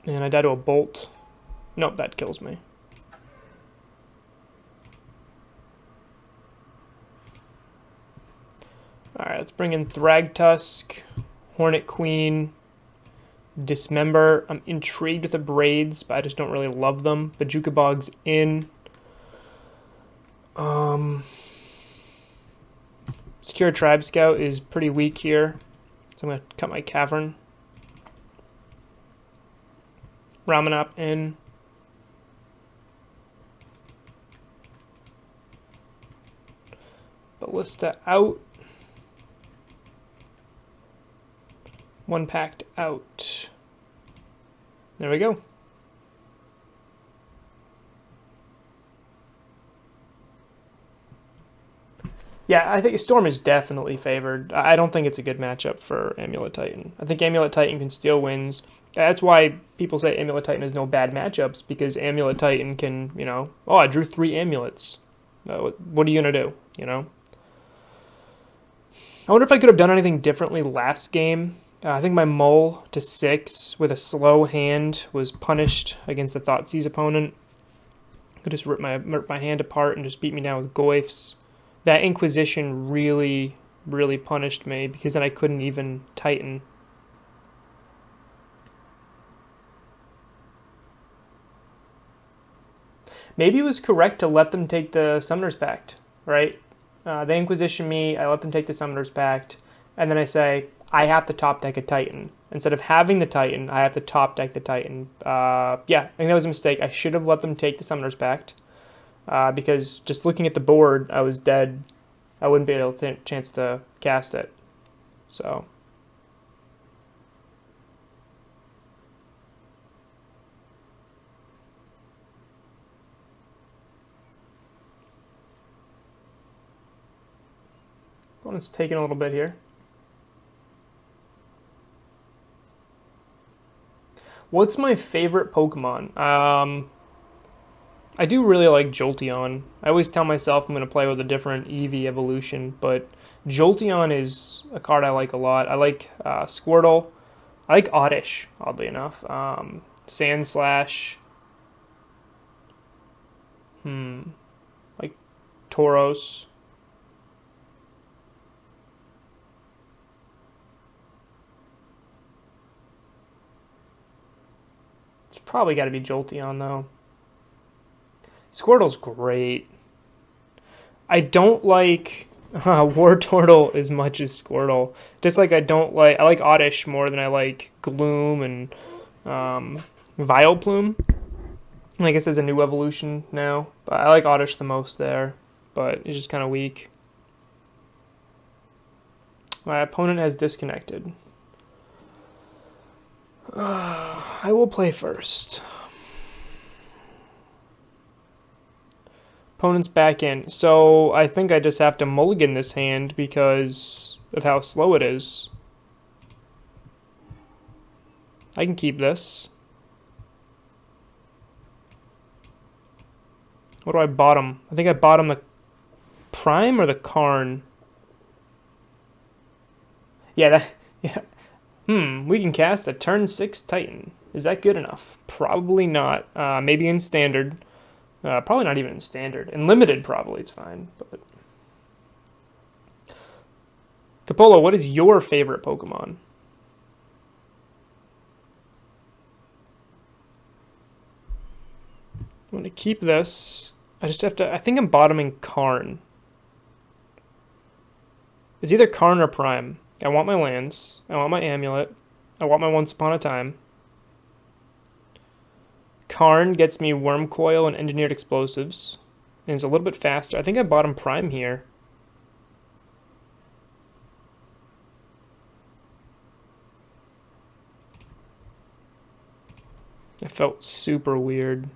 And I die to a bolt. Nope, that kills me. Alright, let's bring in Thragtusk, Hornet Queen, Dismember. I'm intrigued with the Braids, but I just don't really love them. Bajuka Bog's in. Secure Tribe Scout is pretty weak here, so I'm going to cut my Cavern. Ramanop in. Ballista out. One packed out. There we go. Yeah, I think Storm is definitely favored. I don't think it's a good matchup for Amulet Titan. I think Amulet Titan can steal wins. That's why people say Amulet Titan has no bad matchups, because Amulet Titan can, you know, oh, I drew 3 amulets. What are you going to do, you know? I wonder if I could have done anything differently last game. I think my Mull to 6 with a slow hand was punished against the Thoughtseize opponent. Could just rip my hand apart and just beat me down with Goyfs. That Inquisition really, really punished me, because then I couldn't even Titan. Maybe it was correct to let them take the Summoner's Pact, right? They Inquisition me, I let them take the Summoner's Pact, and then I say, I have to top deck a Titan. Instead of having the Titan, I have to top deck the Titan. Yeah, I think that was a mistake. I should have let them take the Summoner's Pact, because just looking at the board, I was dead. I wouldn't be able to have a chance to cast it. So... Opponent's taking a little bit here. What's my favorite Pokemon? I do really like Jolteon. I always tell myself I'm going to play with a different Eevee evolution, but Jolteon is a card I like a lot. I like Squirtle. I like Oddish, oddly enough. Sandslash. Like Tauros. It's probably got to be Jolteon, though. Squirtle's great. I don't like Wartortle as much as Squirtle. Just like I like Oddish more than I like Gloom and Vileplume. I guess there's a new evolution now, but I like Oddish the most there, but it's just kind of weak. My opponent has disconnected. I will play first. Opponent's back in. So I think I just have to mulligan this hand because of how slow it is. I can keep this. What do I bottom? I think I bottom the Prime or the Karn. Yeah, we can cast a turn 6 Titan. Is that good enough? Probably not. Maybe in Standard. Probably not even in Standard. In Limited, probably it's fine. But Capolo, what is your favorite Pokemon? I'm going to keep this. I just have to... I think I'm bottoming Karn. It's either Karn or Prime. I want my lands. I want my Amulet. I want my Once Upon a Time. Karn gets me Worm Coil and Engineered Explosives. And it's a little bit faster. I think I bottom Prime here. It felt super weird.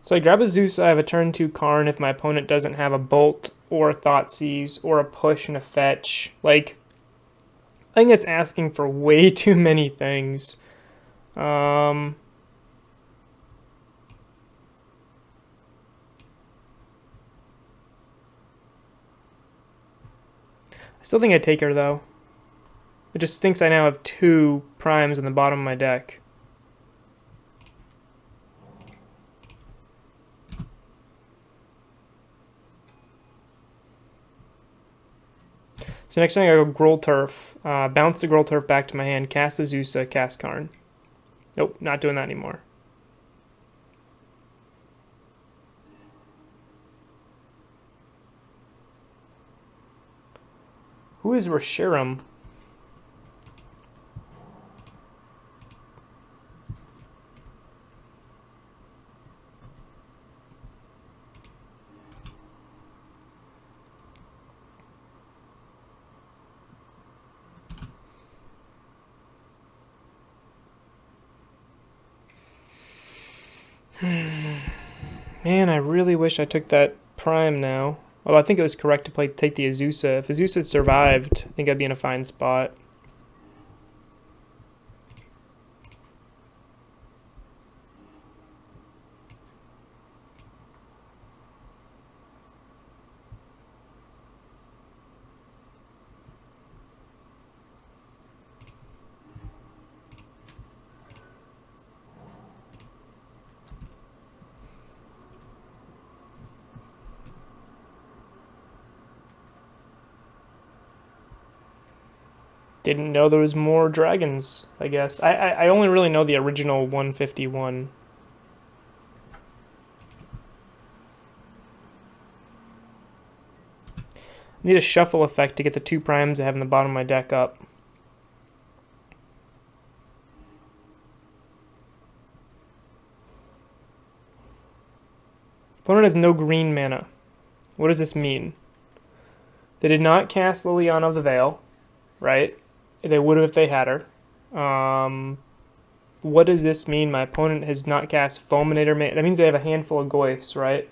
So I grab a Zeus, I have a turn 2 Karn if my opponent doesn't have a Bolt or a Thoughtseize or a push and a fetch. Like, I think it's asking for way too many things. I still think I take her though. It just stinks I now have 2 primes in the bottom of my deck. So next thing I go Growl Turf, bounce the Growl Turf back to my hand, cast Azusa, cast Karn. Nope, not doing that anymore. Who is Reshiram? Man, I really wish I took that Prime now. Well, I think it was correct to take the Azusa. If Azusa had survived, I think I'd be in a fine spot. Didn't know there was more dragons, I guess. I only really know the original 151. I need a shuffle effect to get the 2 primes I have in the bottom of my deck up. Opponent has no green mana. What does this mean? They did not cast Liliana of the Veil, right? They would have if they had her. What does this mean? My opponent has not cast Fulminator. That means they have a handful of Goyfs, right?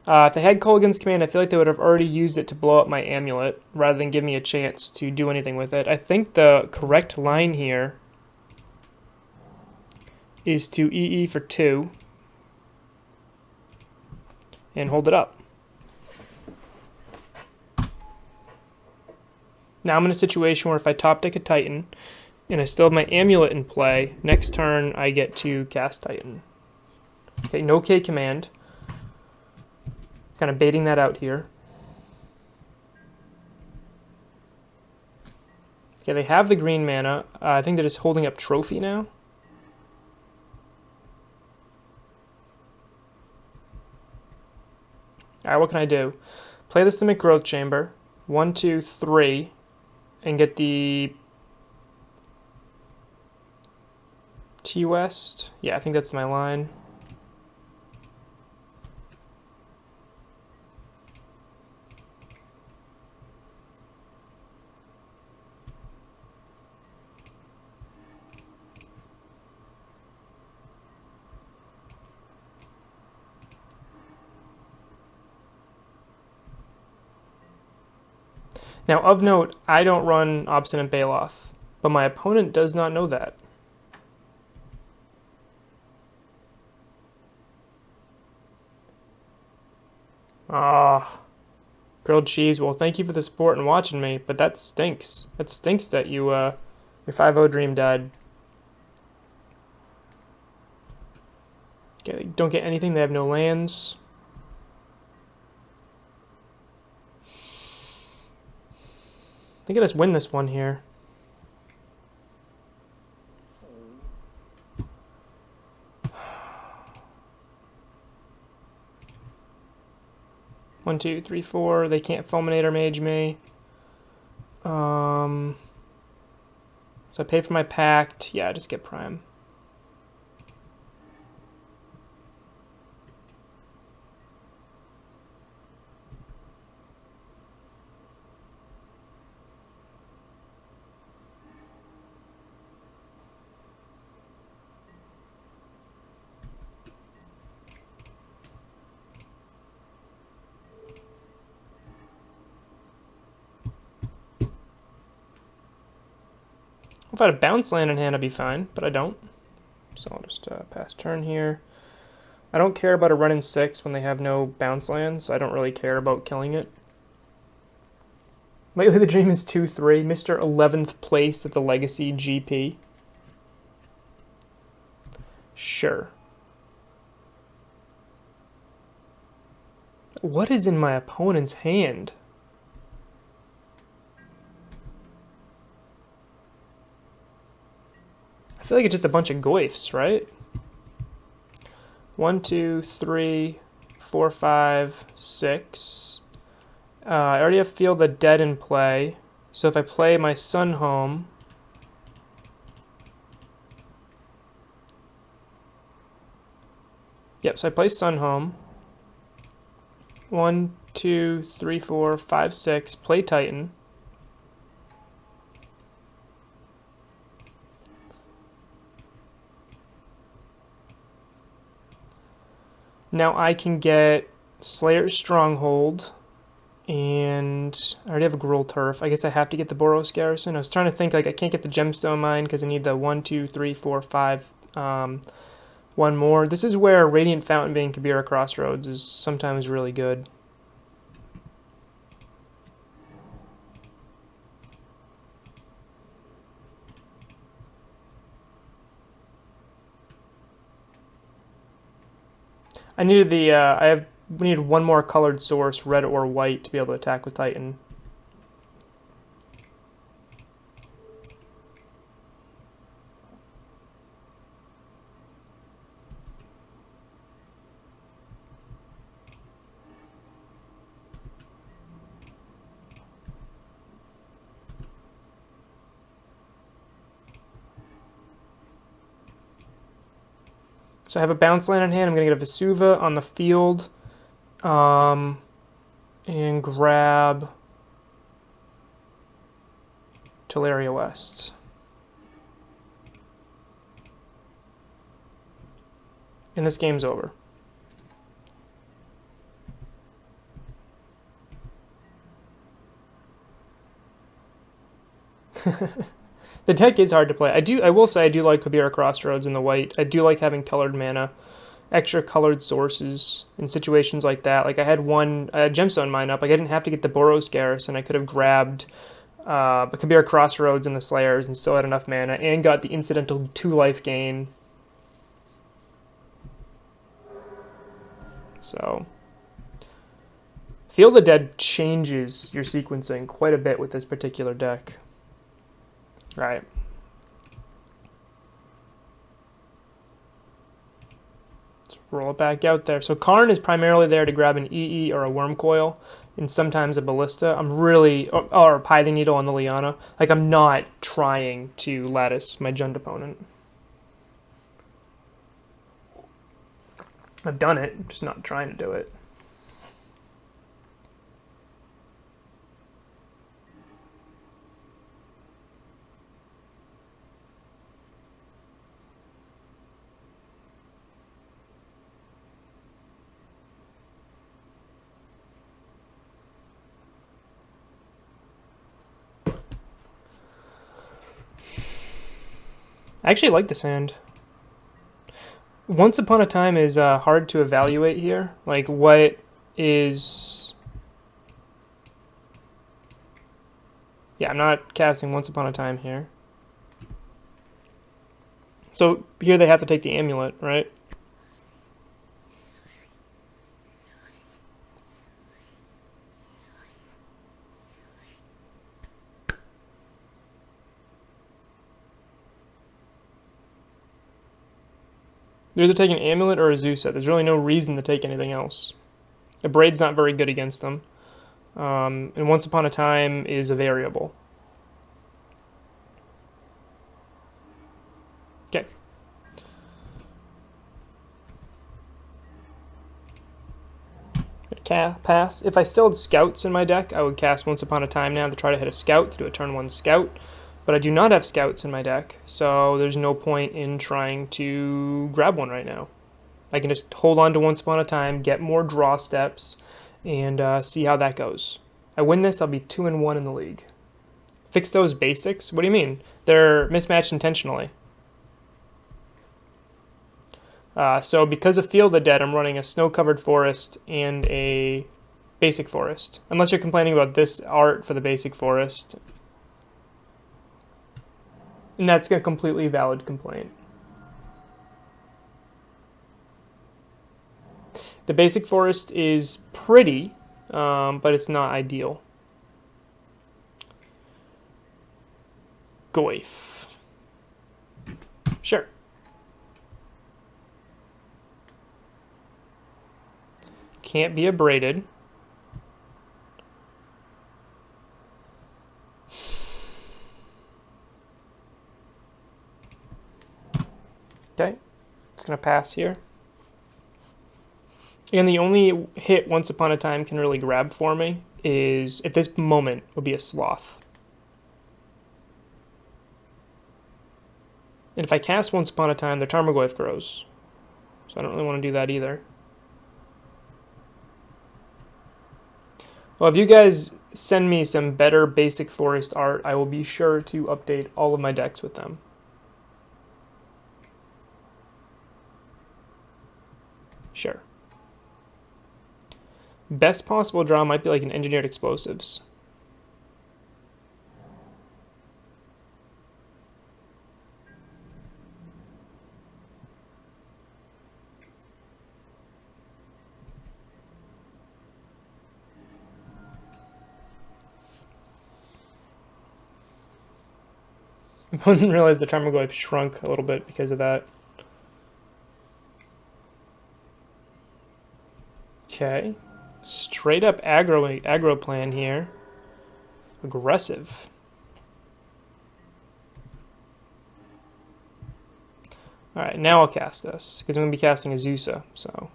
If they had Kolaghan's Command, I feel like they would have already used it to blow up my Amulet, rather than give me a chance to do anything with it. I think the correct line here is to EE for 2 and hold it up. Now I'm in a situation where if I top deck a Titan and I still have my Amulet in play, next turn I get to cast Titan. Okay, no K command. Kind of baiting that out here. Okay, they have the green mana. I think they're just holding up Trophy now. Alright, what can I do? Play the Simic Growth Chamber. 1, 2, 3. And get the T-West. Yeah, I think that's my line. Now, of note, I don't run Obstinate Baloth, but my opponent does not know that. Grilled cheese. Well, thank you for the support and watching me, but that stinks. That stinks that you, your 5-0 dream died. Okay, don't get anything. They have no lands. I think I just win this one here. One, two, three, four. They can't Fulminator Mage me. So I pay for my Pact. Yeah, I just get Prime. If I had a bounce land in hand, I'd be fine, but I don't. So I'll just pass turn here. I don't care about a run in 6 when they have no bounce lands. I don't really care about killing it. Lately the Dream is 2-3. Mr. 11th place at the Legacy GP. Sure. What is in my opponent's hand? I feel like it's just a bunch of goifs, right? 1, 2, 3, 4, 5, 6. I already have Field of Dead in play. So if I play my Sun Home, yep, so I play Sun Home. 1, 2, 3, 4, 5, 6. Play Titan. Now I can get Slayer's Stronghold, and I already have a Gruul Turf. I guess I have to get the Boros Garrison. I was trying to think, like, I can't get the Gemstone Mine because I need the 1, 2, 3, 4, 5, one more. This is where Radiant Fountain being Kabira Crossroads is sometimes really good. I needed the, we needed one more colored source, red or white, to be able to attack with Titan. So I have a bounce land in hand. I'm going to get a Vesuva on the field, and grab Teleria West. And this game's over. The deck is hard to play. I will say I do like Kabira Crossroads in the white. I do like having colored mana, extra colored sources in situations like that. Like I had Gemstone Mine up. Like I didn't have to get the Boros Garrison. I could have grabbed a Kabira Crossroads and the Slayers and still had enough mana and got the incidental 2-life gain. So Field of Dead changes your sequencing quite a bit with this particular deck. Right. Let's roll it back out there. So Karn is primarily there to grab an EE or a Worm Coil, and sometimes a Ballista. I'm really, or a Pithing Needle on the Liana. Like I'm not trying to lattice my Jund opponent. I've done it, I'm just not trying to do it. I actually like this hand. Once Upon a Time is hard to evaluate here. Like, what is Yeah, I'm not casting Once Upon a Time here. So here they have to take the Amulet, right? They're either taking Amulet or Azusa. There's really no reason to take anything else. A Braid's not very good against them. And Once Upon a Time is a variable. Okay. Pass. If I still had Scouts in my deck, I would cast Once Upon a Time now to try to hit a Scout, to do a turn 1 Scout. But I do not have Scouts in my deck, so there's no point in trying to grab one right now. I can just hold on to Once Upon a Time, get more draw steps, and see how that goes. I win this, I'll be 2-1 in the league. Fix those basics? What do you mean? They're mismatched intentionally. So because of Field of Dead, I'm running a snow-covered forest and a basic forest. Unless you're complaining about this art for the basic forest. And that's a completely valid complaint. The basic forest is pretty, but it's not ideal. Goif. Sure. Can't be abraded. Okay, it's going to pass here. And the only hit Once Upon a Time can really grab for me is, at this moment, would be a Sloth. And if I cast Once Upon a Time, the Tarmogoyf grows. So I don't really want to do that either. Well, if you guys send me some better basic forest art, I will be sure to update all of my decks with them. Sure. Best possible draw might be like an Engineered Explosives. I didn't realize the Tarmogoyf shrunk a little bit because of that. Okay. Straight up aggro plan here. Aggressive. Alright, now I'll cast this, because I'm going to be casting Azusa, so.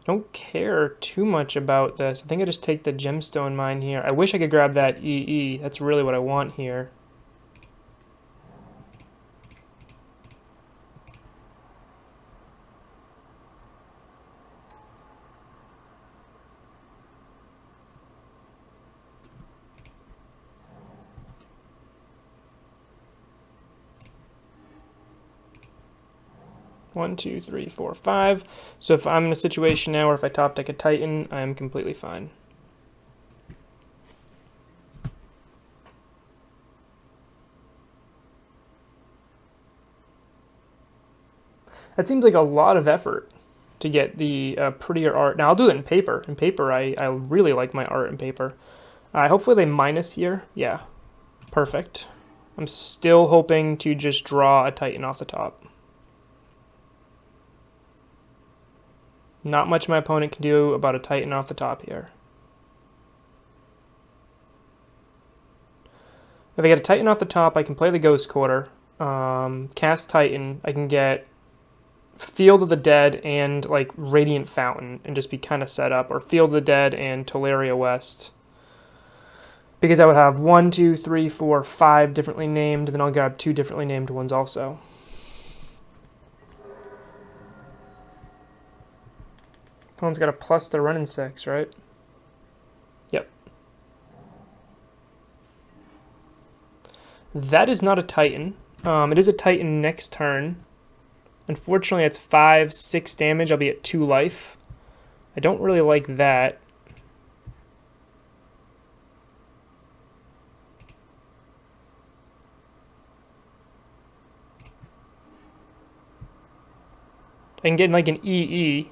Don't care too much about this. I think I just take the Gemstone Mine here. I wish I could grab that EE. That's really what I want here. One, two, three, four, five. So if I'm in a situation now where if I top deck a Titan, I am completely fine. That seems like a lot of effort to get the prettier art. Now I'll do it in paper. In paper, I really like my art in paper. Hopefully they minus here. Yeah, perfect. I'm still hoping to just draw a Titan off the top. Not much my opponent can do about a Titan off the top here. If I get a Titan off the top, I can play the Ghost Quarter, cast Titan. I can get Field of the Dead and like Radiant Fountain and just be kind of set up, or Field of the Dead and Tolaria West. Because I would have 1, 2, 3, 4, 5 differently named, then I'll grab 2 differently named ones also. Opponent's got a plus the running 6, right? Yep. That is not a Titan. It is a Titan next turn. Unfortunately, it's 5, 6 damage. I'll be at 2 life. I don't really like that. I can get like an EE.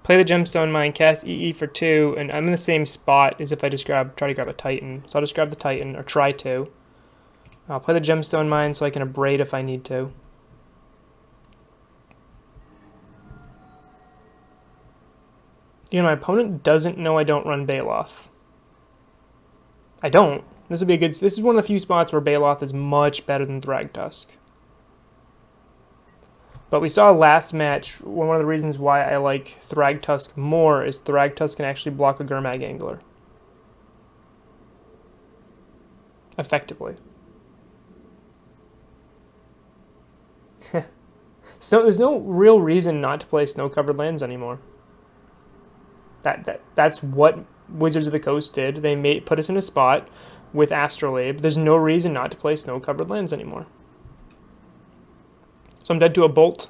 Play the Gemstone Mine, cast EE for 2, and I'm in the same spot as if I just try to grab a Titan. So I'll just grab the Titan, or try to. I'll play the Gemstone Mine so I can abrade if I need to. You know, my opponent doesn't know I don't run Baloth. I don't. This would be a good. This is one of the few spots where Baloth is much better than Thragtusk. But we saw last match, one of the reasons why I like Thragtusk more is Thragtusk can actually block a Gurmag Angler. Effectively. So there's no real reason not to play snow-covered lands anymore. That's what Wizards of the Coast did. They put us in a spot with Astrolabe. There's no reason not to play snow-covered lands anymore. So I'm dead to a Bolt.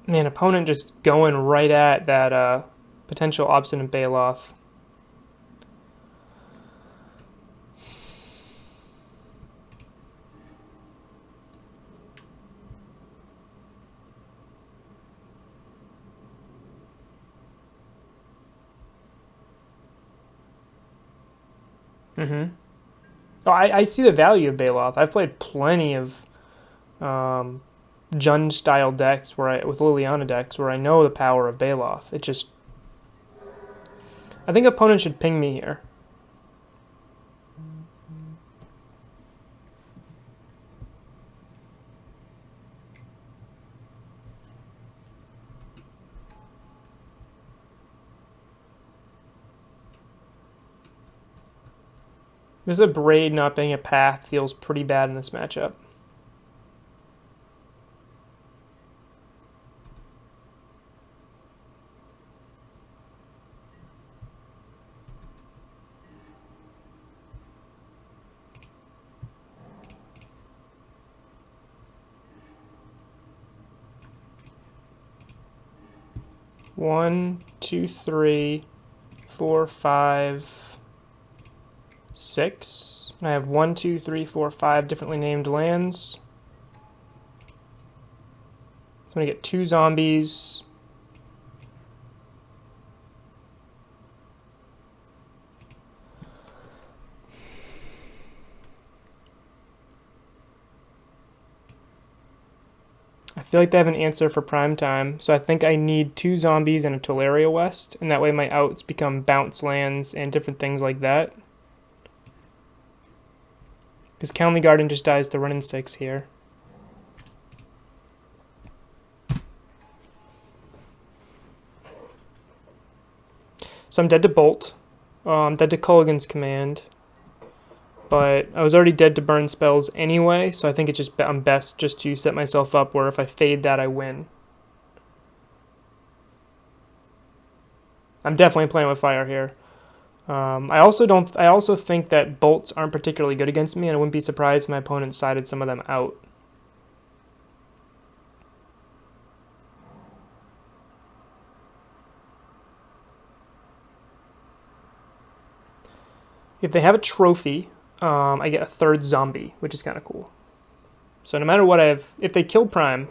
Man, opponent just going right at that potential Obstinate Baloth. Oh, I see the value of Baloth. I've played plenty of Jund style decks with Liliana decks where I know the power of Baloth. It just, I think opponent should ping me here. This Abrade not being a path feels pretty bad in this matchup. One, two, three, 4, 5, 6. I have 1, 2, 3, 4, 5 differently named lands. I'm going to get 2 zombies. I feel like they have an answer for prime time, so I think I need 2 zombies and a Tolaria West, and that way my outs become bounce lands and different things like that. Because County Garden just dies to run in 6 here. So I'm dead to Bolt. I'm dead to Culligan's Command. But I was already dead to burn spells anyway, so I think I'm best just to set myself up where if I fade that, I win. I'm definitely playing with fire here. I also think that bolts aren't particularly good against me, and I wouldn't be surprised if my opponent sided some of them out. If they have a trophy, I get a 3rd zombie, which is kind of cool. So no matter what if they kill Prime,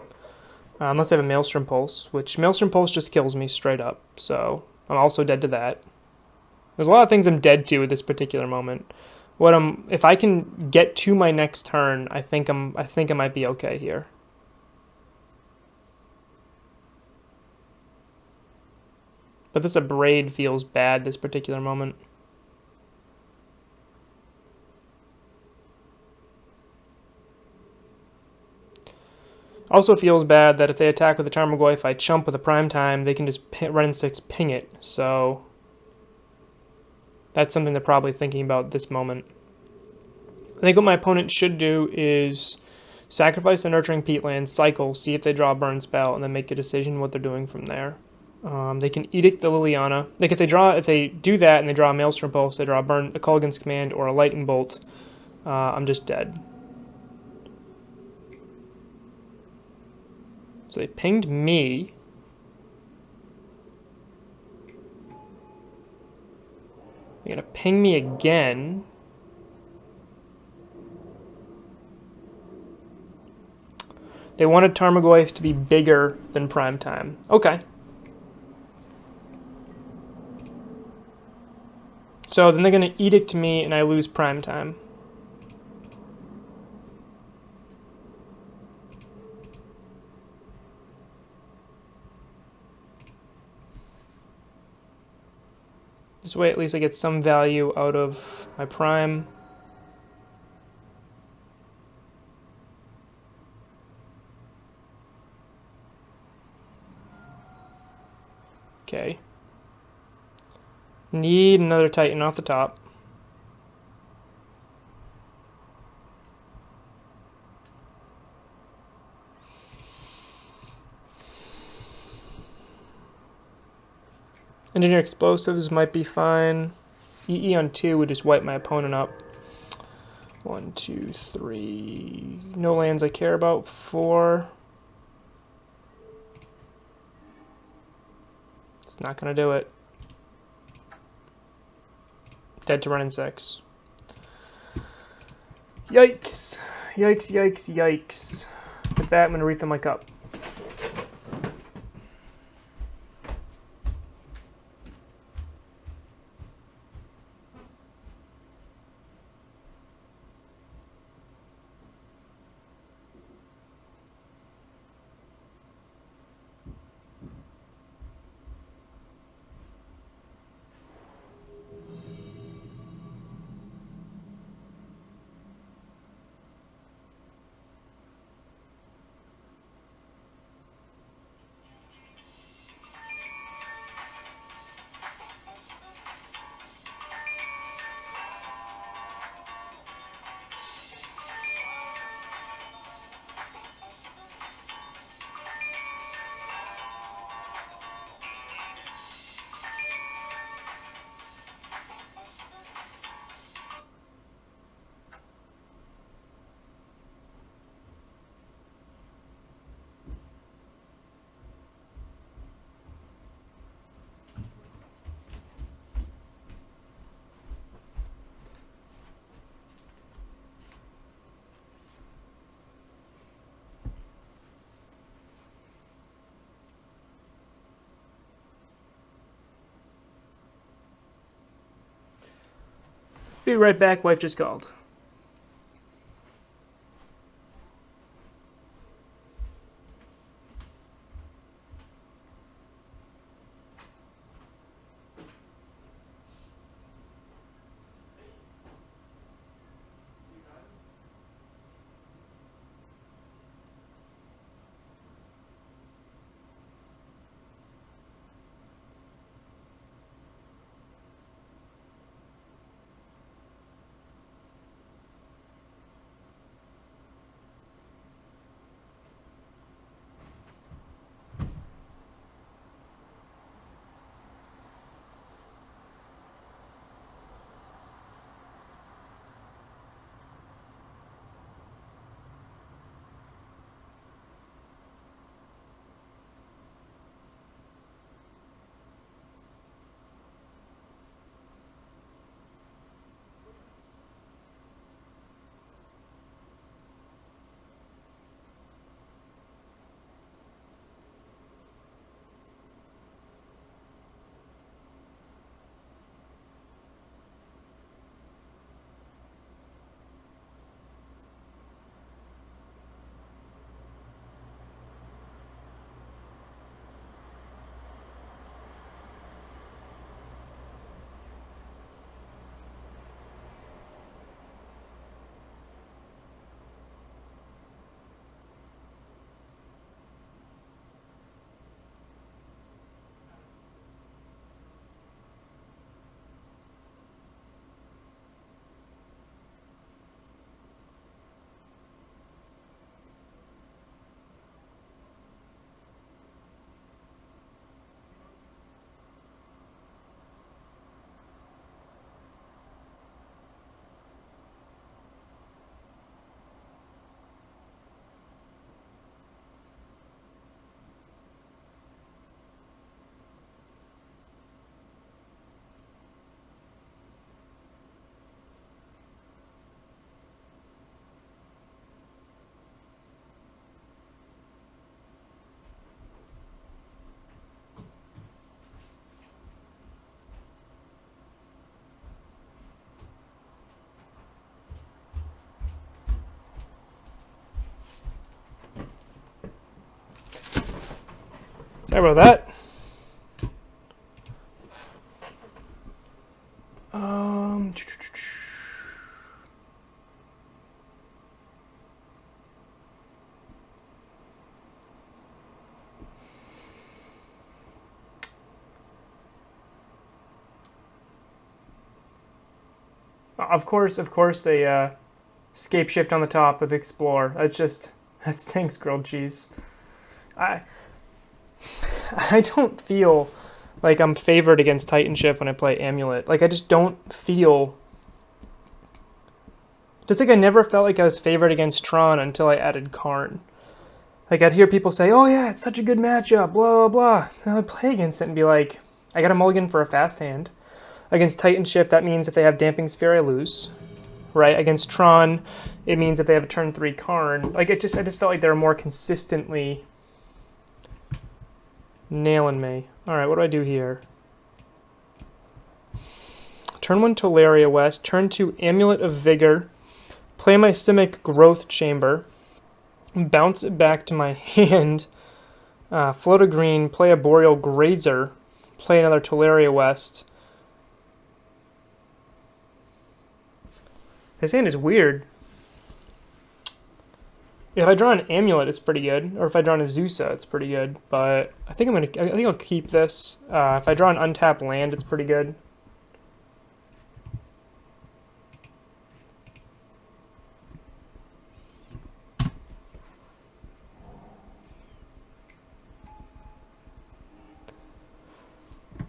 unless they have a Maelstrom Pulse, which Maelstrom Pulse just kills me straight up, so I'm also dead to that. There's a lot of things I'm dead to at this particular moment. If I can get to my next turn, I think I might be okay here. But this Abrade feels bad this particular moment. Also feels bad that if they attack with a Tarmogoyf, if I chump with a prime time, they can just run in 6, ping it. So that's something they're probably thinking about this moment. I think what my opponent should do is sacrifice the Nurturing Peatland, cycle, see if they draw a burn spell, and then make a decision what they're doing from there. They can Edict the Liliana. Like if they do that and they draw a Maelstrom Pulse, they draw a Culligan's Command or a Lightning Bolt, I'm just dead. So they pinged me. They're gonna ping me again. They wanted Tarmogoyf to be bigger than prime time. Okay. So then they're gonna edict me and I lose prime time. This way at least I get some value out of my prime. Okay. Need another Titan off the top. Engineer explosives might be fine. EE on 2 would just wipe my opponent up. 1, 2, 3. No lands I care about. 4. It's not going to do it. Dead to run in 6. Yikes. Yikes, yikes, yikes. With that, I'm going to refill my cup. Be right back, wife just called. Sorry about that. Of course, they scape shift on the top with explore. That stinks, grilled cheese. I I don't feel like I'm favored against Titan Shift when I play Amulet. Like I just don't feel. Just like I never felt like I was favored against Tron until I added Karn. Like I'd hear people say, "Oh yeah, it's such a good matchup," blah blah blah. And I'd play against it and be like, "I got a mulligan for a fast hand." Against Titan Shift, that means if they have Damping Sphere, I lose. Right? Against Tron, it means if they have a turn 3 Karn. Like I just felt like they were more consistently nailing me. Alright, what do I do here? Turn 1 Tolaria West, turn 2 Amulet of Vigor, play my Simic Growth Chamber, bounce it back to my hand, float a green, play a Boreal Grazer, play another Tolaria West. This hand is weird. If I draw an Amulet, it's pretty good. Or if I draw an Azusa, it's pretty good. But I think I'll keep this. If I draw an untapped land, it's pretty good.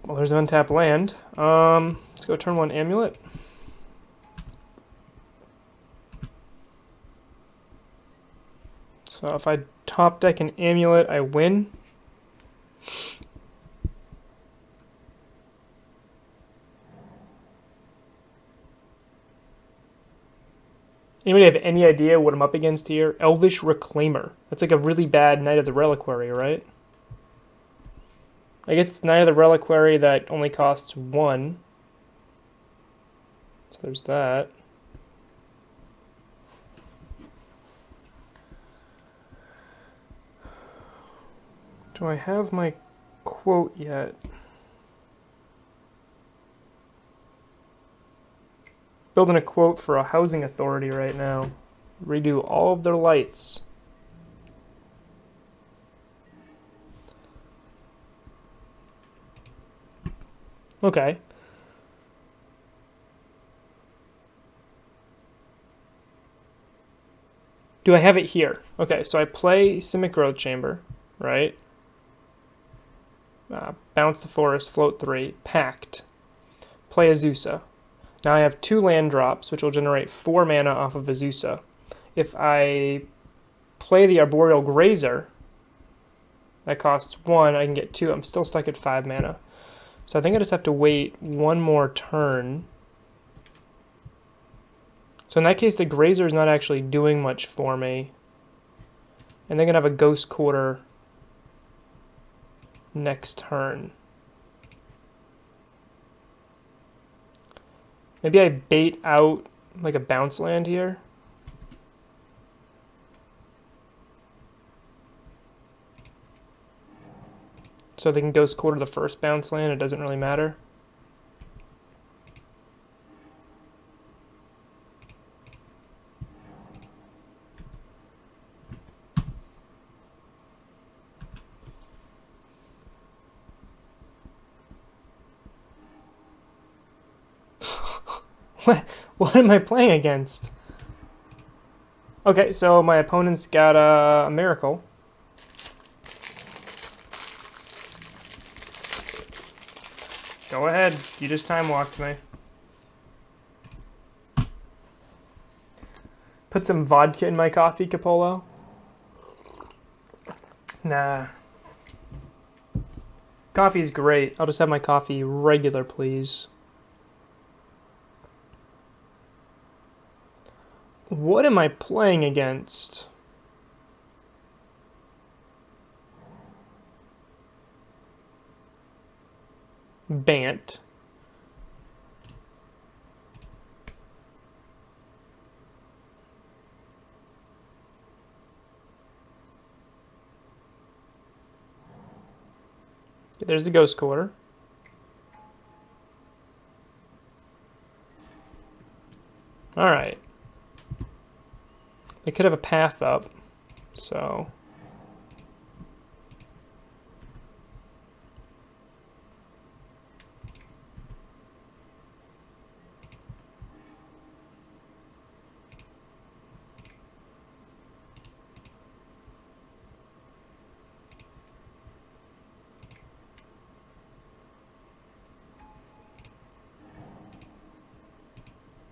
Well, there's an untapped land. Let's go turn 1 Amulet. So if I top deck an Amulet, I win. Anybody have any idea what I'm up against here? Elvish Reclaimer. That's like a really bad Knight of the Reliquary, right? I guess it's Knight of the Reliquary that only costs 1. So there's that. Do I have my quote yet? Building a quote for a housing authority right now. Redo all of their lights. Okay. Do I have it here? Okay, so I play Simic Growth Chamber, right? Bounce the forest, float 3, Pact. Play Azusa. Now I have 2 land drops, which will generate 4 mana off of Azusa. If I play the Arboreal Grazer, that costs 1, I can get 2. I'm still stuck at 5 mana. So I think I just have to wait 1 more turn. So in that case, the Grazer is not actually doing much for me. And they're going to have a Ghost Quarter next turn. Maybe I bait out like a bounce land here. So they can Ghost Quarter the first bounce land, it doesn't really matter. What am I playing against? Okay, so my opponent's got a miracle. Go ahead, you just time walked me. Put some vodka in my coffee, Capolo? Nah. Coffee's great. I'll just have my coffee regular, please. What am I playing against? Bant. Okay, there's the Ghost Quarter. Alright. They could have a path up, so...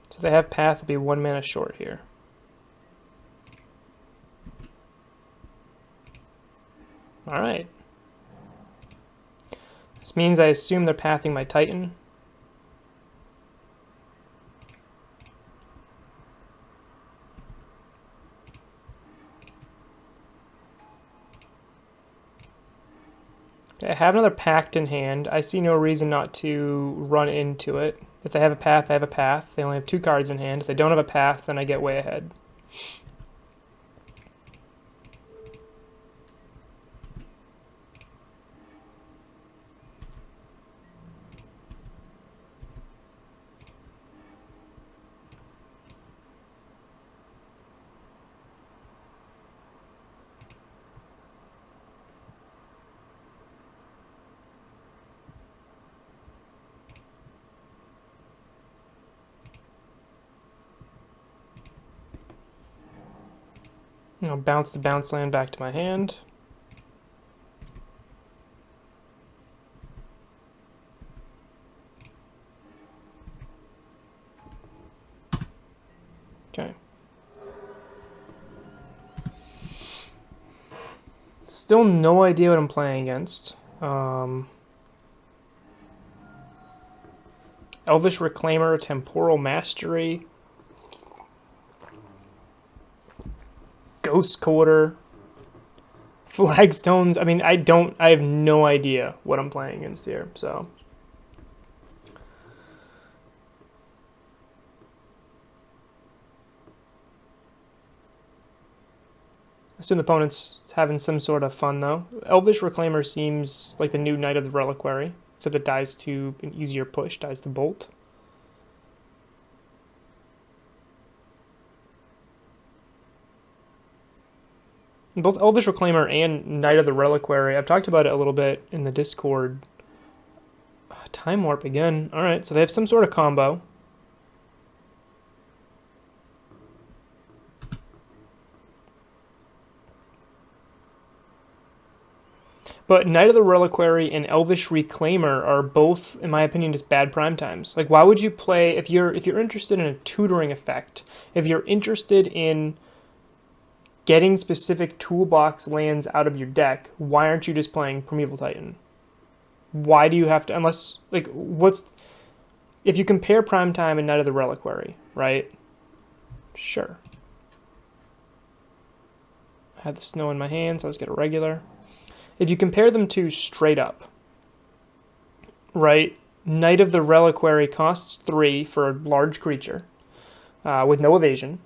So if they have path, it'll be 1 mana short here. Alright. This means I assume they're pathing my Titan. Okay, I have another Pact in hand. I see no reason not to run into it. If they have a path, I have a path. They only have 2 cards in hand. If they don't have a path, then I get way ahead. I'll bounce the bounce land back to my hand. Okay. Still no idea what I'm playing against. Elvish Reclaimer, Temporal Mastery, Ghost Quarter, Flagstones. I mean, I have no idea what I'm playing against here, so. I assume the opponent's having some sort of fun, though. Elvish Reclaimer seems like the new Knight of the Reliquary, except it dies to an easier push, dies to Bolt. Both Elvish Reclaimer and Knight of the Reliquary, I've talked about it a little bit in the Discord. Time Warp again. Alright, so they have some sort of combo. But Knight of the Reliquary and Elvish Reclaimer are both, in my opinion, just bad prime times. Like, why would you play, if you're interested in a tutoring effect, if you're interested in getting specific toolbox lands out of your deck, why aren't you just playing Primeval Titan? Why do you have to, unless, like, if you compare Primetime and Knight of the Reliquary, right? Sure. I have the snow in my hand, so let's get a regular. If you compare them to straight up, right? Knight of the Reliquary costs 3 for a large creature with no evasion.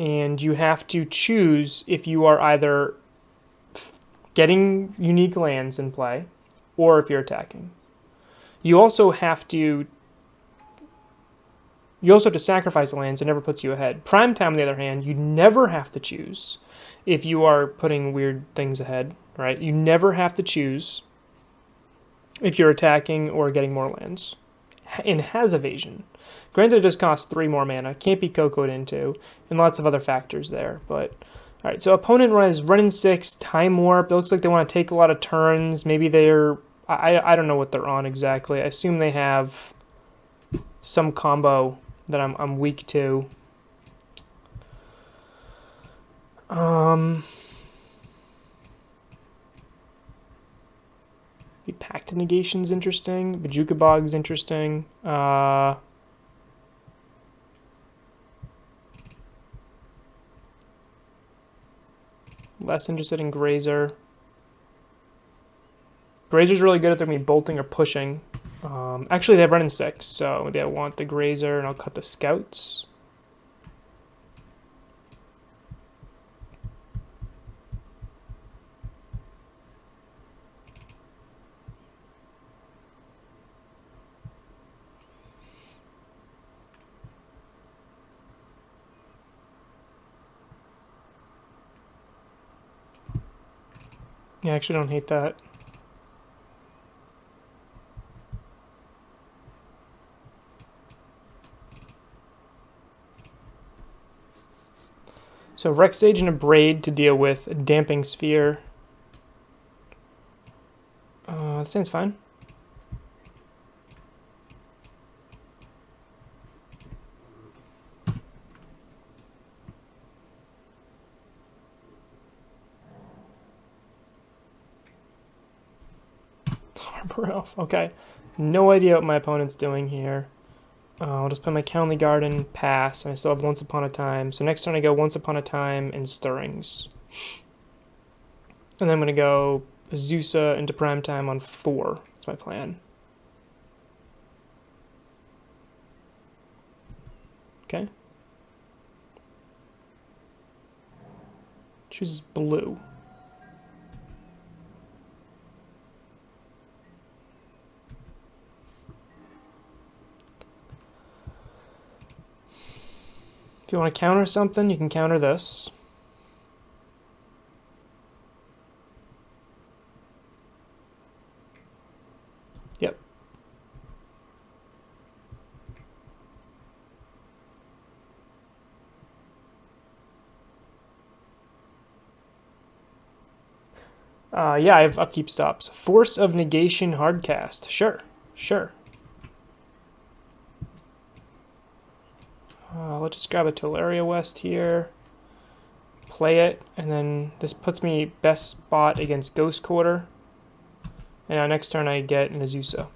And you have to choose if you are either getting unique lands in play or if you're attacking. You also have to sacrifice lands. It never puts you ahead. Prime Time, on the other hand, you never have to choose if you are putting weird things ahead, right? You never have to choose if you're attacking or getting more lands. And has evasion. Granted, it just costs 3 more mana, can't be cocoed into, and lots of other factors there. But alright, so opponent is running 6, Time Warp. It looks like they want to take a lot of turns. Maybe they're, I don't know what they're on exactly. I assume they have some combo that I'm weak to. Pact Negation's interesting. Bajuka Bog's interesting. Less interested in Grazer. Grazer's really good if they're going to be bolting or pushing. Actually, they have running 6, so maybe I want the Grazer and I'll cut the Scouts. Yeah, I actually don't hate that. So Rex Sage and a Braid to deal with a Damping Sphere. That seems fine. Harbor Elf. Okay. No idea what my opponent's doing here. I'll just put my County Garden, pass, and I still have Once Upon a Time. So next turn I go Once Upon a Time and Stirrings. And then I'm going to go Azusa into Prime Time on 4. That's my plan. Okay. Chooses blue. If you want to counter something, you can counter this. Yep. Yeah, I have upkeep stops. Force of Negation Hardcast. Sure. Sure. Let's just grab a Teleria West here. Play it, and then this puts me best spot against Ghost Quarter. And next turn I get an Azusa.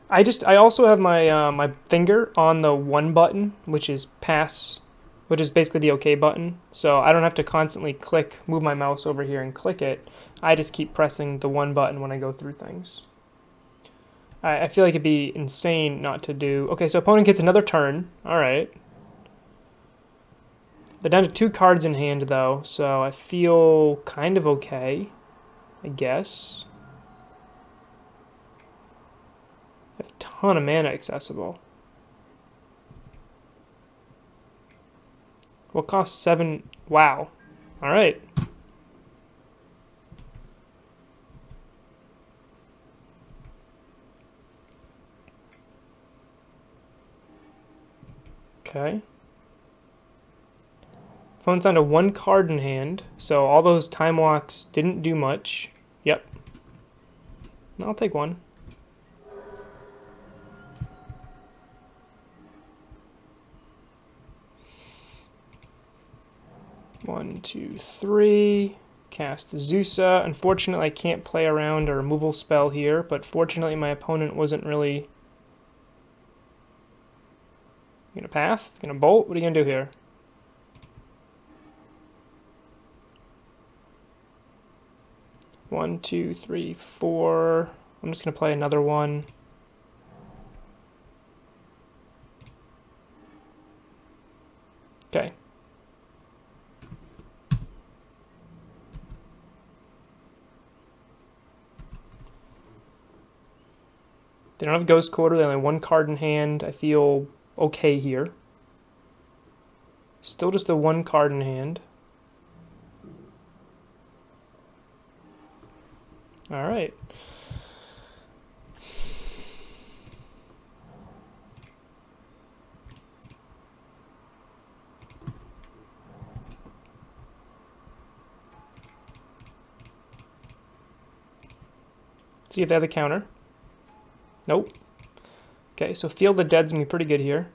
I also have my my finger on the 1 button, which is pass, which is basically the OK button. So I don't have to constantly move my mouse over here and click it. I just keep pressing the 1 button when I go through things. I feel like it'd be insane not to do. Okay, so opponent gets another turn. All right. They're down to 2 cards in hand though, so I feel kind of okay, I guess. I have a ton of mana accessible. What costs 7? Wow. All right. Okay. Opponent's down to 1 card in hand, so all those time walks didn't do much. Yep. I'll take 1. One, two, three. Cast Azusa. Unfortunately, I can't play around a removal spell here, but fortunately my opponent wasn't really... You gonna path? You gonna bolt? What are you gonna do here? One, two, three, 4. I'm just gonna play another one. Okay. They don't have Ghost Quarter, they only have 1 card in hand. I feel okay here. Still just the 1 card in hand. Alright. See if they have the counter. Nope. Okay, so Field of Dead's gonna be pretty good here.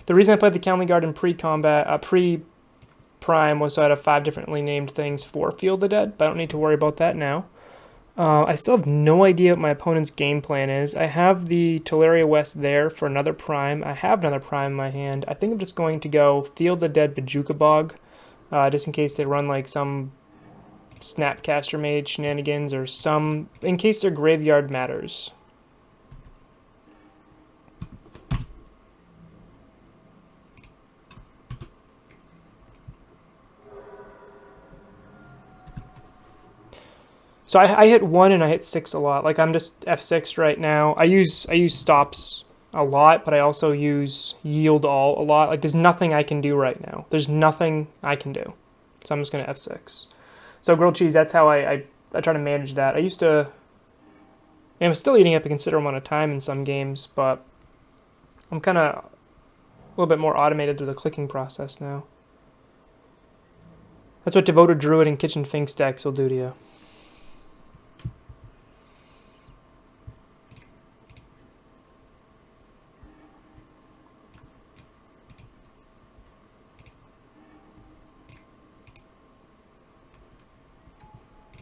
The reason I played the County Garden pre-combat, pre-prime was so I had 5 differently named things for Field of Dead, but I don't need to worry about that now. I still have no idea what my opponent's game plan is. I have the Teleria West there for another prime. I have another prime in my hand. I think I'm just going to go Field of Dead Bajuka Bog, just in case they run like some Snapcaster Mage shenanigans or some, in case their graveyard matters. So I hit 1 and I hit 6 a lot. Like, I'm just F6 right now. I use stops a lot, but I also use yield all a lot. Like, there's nothing I can do right now. There's nothing I can do. So I'm just going to F6. So grilled cheese, that's how I try to manage that. I used to... I'm still eating up a considerable amount of time in some games, but I'm kind of a little bit more automated through the clicking process now. That's what Devoted Druid and Kitchen Finks decks will do to you.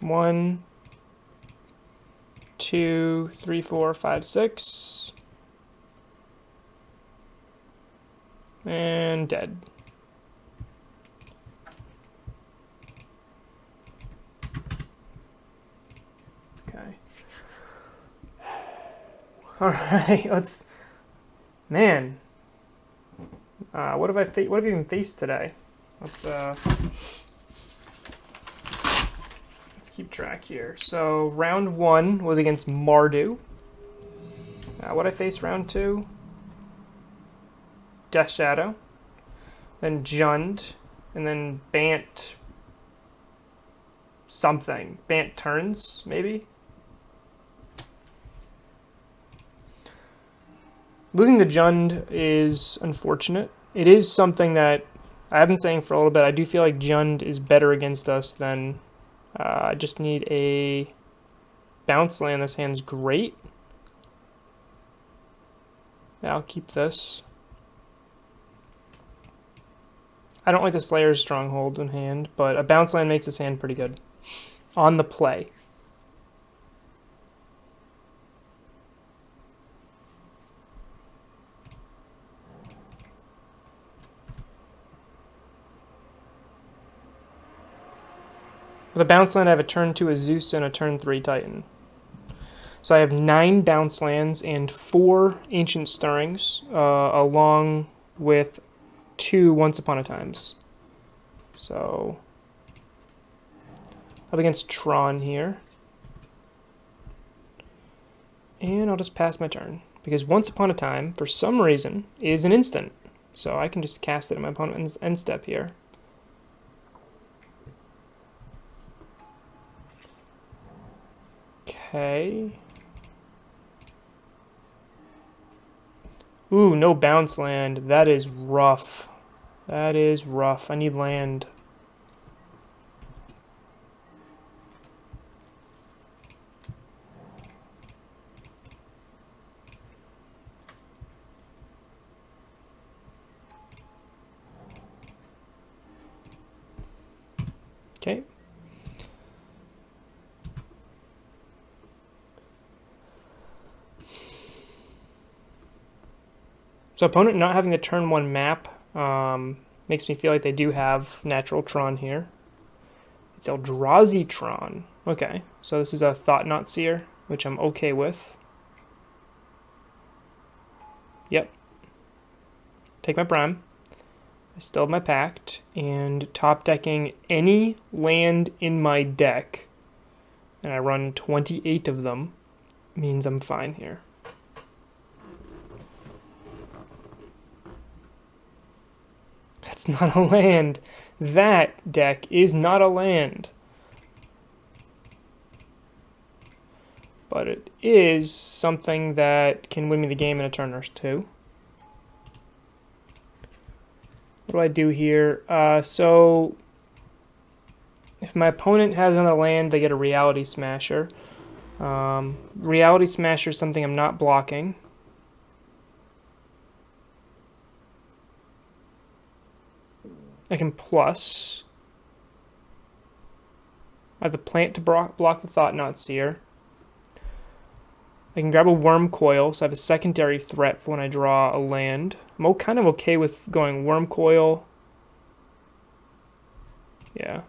One, 2, 3, 4, 5, 6. And dead. Okay. Alright, let's... Man. What have I even faced today? Let's keep track here. So round 1 was against Mardu. What I faced round 2? Death Shadow. Then Jund. And then Bant something. Bant turns, maybe? Losing to Jund is unfortunate. It is something that I have been saying for a little bit. I do feel like Jund is better against us than... I just need a bounce land. This hand's great. Yeah, I'll keep this. I don't like the Slayer's Stronghold in hand, but a bounce land makes this hand pretty good. On the play. With a bounce land, I have a turn 2 Zeus and a turn 3 Titan. So I have 9 bounce lands and 4 Ancient Stirrings, along with 2 Once Upon a Times. So up against Tron here. And I'll just pass my turn, because Once Upon a Time, for some reason, is an instant. So I can just cast it at my opponent's end step here. Okay. Ooh, no bounce land. That is rough. That is rough. I need land. Okay. So opponent not having the turn 1 map makes me feel like they do have natural Tron here. It's Eldrazi Tron. Okay, so this is a Thought-Knot Seer, which I'm okay with. Yep. Take my Prime. I still have my Pact, and top decking any land in my deck, and I run 28 of them, means I'm fine here. That's not a land. That deck is not a land. But it is something that can win me the game in a turn or 2. What do I do here? So if my opponent has another land, they get a Reality Smasher. Reality Smasher is something I'm not blocking. I can plus. I have the plant to block the Thought-Knot Seer. I can grab a Worm Coil, so I have a secondary threat for when I draw a land. I'm kind of okay with going Worm Coil. Yeah.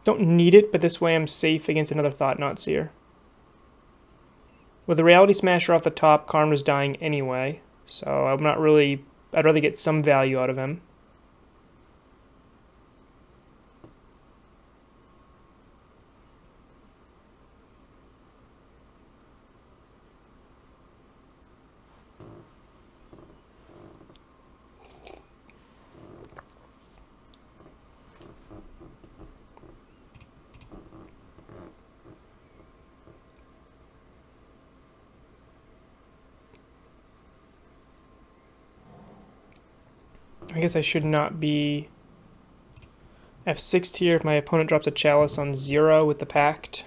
Don't need it, but this way I'm safe against another Thought-Knot Seer. With the Reality Smasher off the top, Karn was dying anyway, So I'm not really, I'd rather get some value out of him. I guess I should not be F6 here if my opponent drops a Chalice on 0 with the Pact.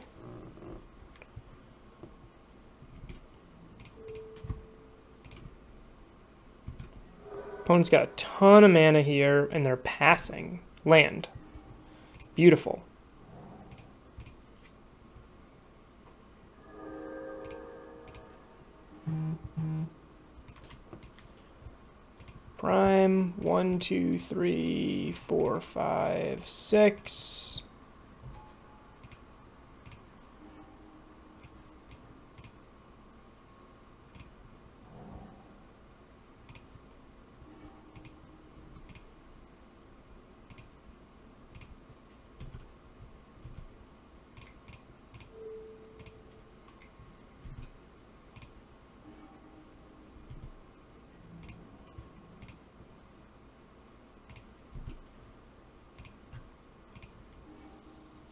Opponent's got a ton of mana here, and they're passing land. Beautiful. Prime, 1, 2, 3, 4, 5, 6.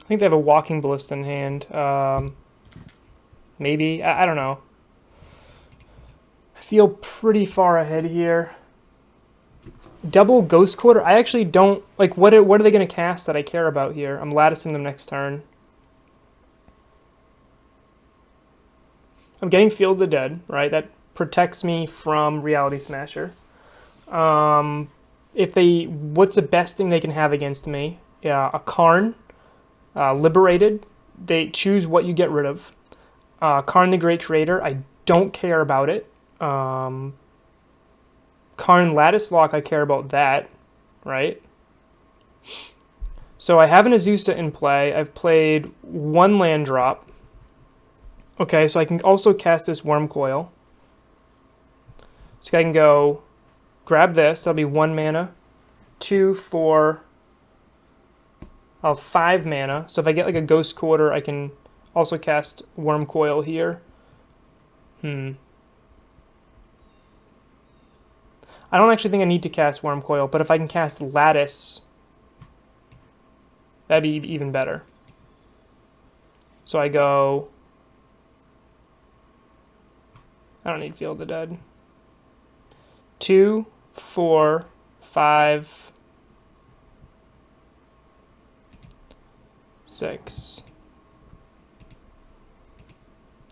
I think they have a Walking Ballista in hand. Maybe. I don't know. I feel pretty far ahead here. Double Ghost Quarter? I actually don't... Like, what are they going to cast that I care about here? I'm latticing them next turn. I'm getting Field of the Dead, right? That protects me from Reality Smasher. What's the best thing they can have against me? Yeah, a Karn. Liberated, they choose what you get rid of. Karn the Great Creator, I don't care about it. Karn Lattice Lock, I care about that, right? So I have an Azusa in play. I've played one land drop. Okay, so I can also cast this Worm Coil. So I can go grab this. That'll be 1 mana. 2, 4... I'll have 5 mana, so if I get like a Ghost Quarter, I can also cast Worm Coil here. I don't actually think I need to cast Worm Coil, but if I can cast Lattice, that'd be even better. So I go... I don't need Field of the Dead. 2, 4, 5... 6.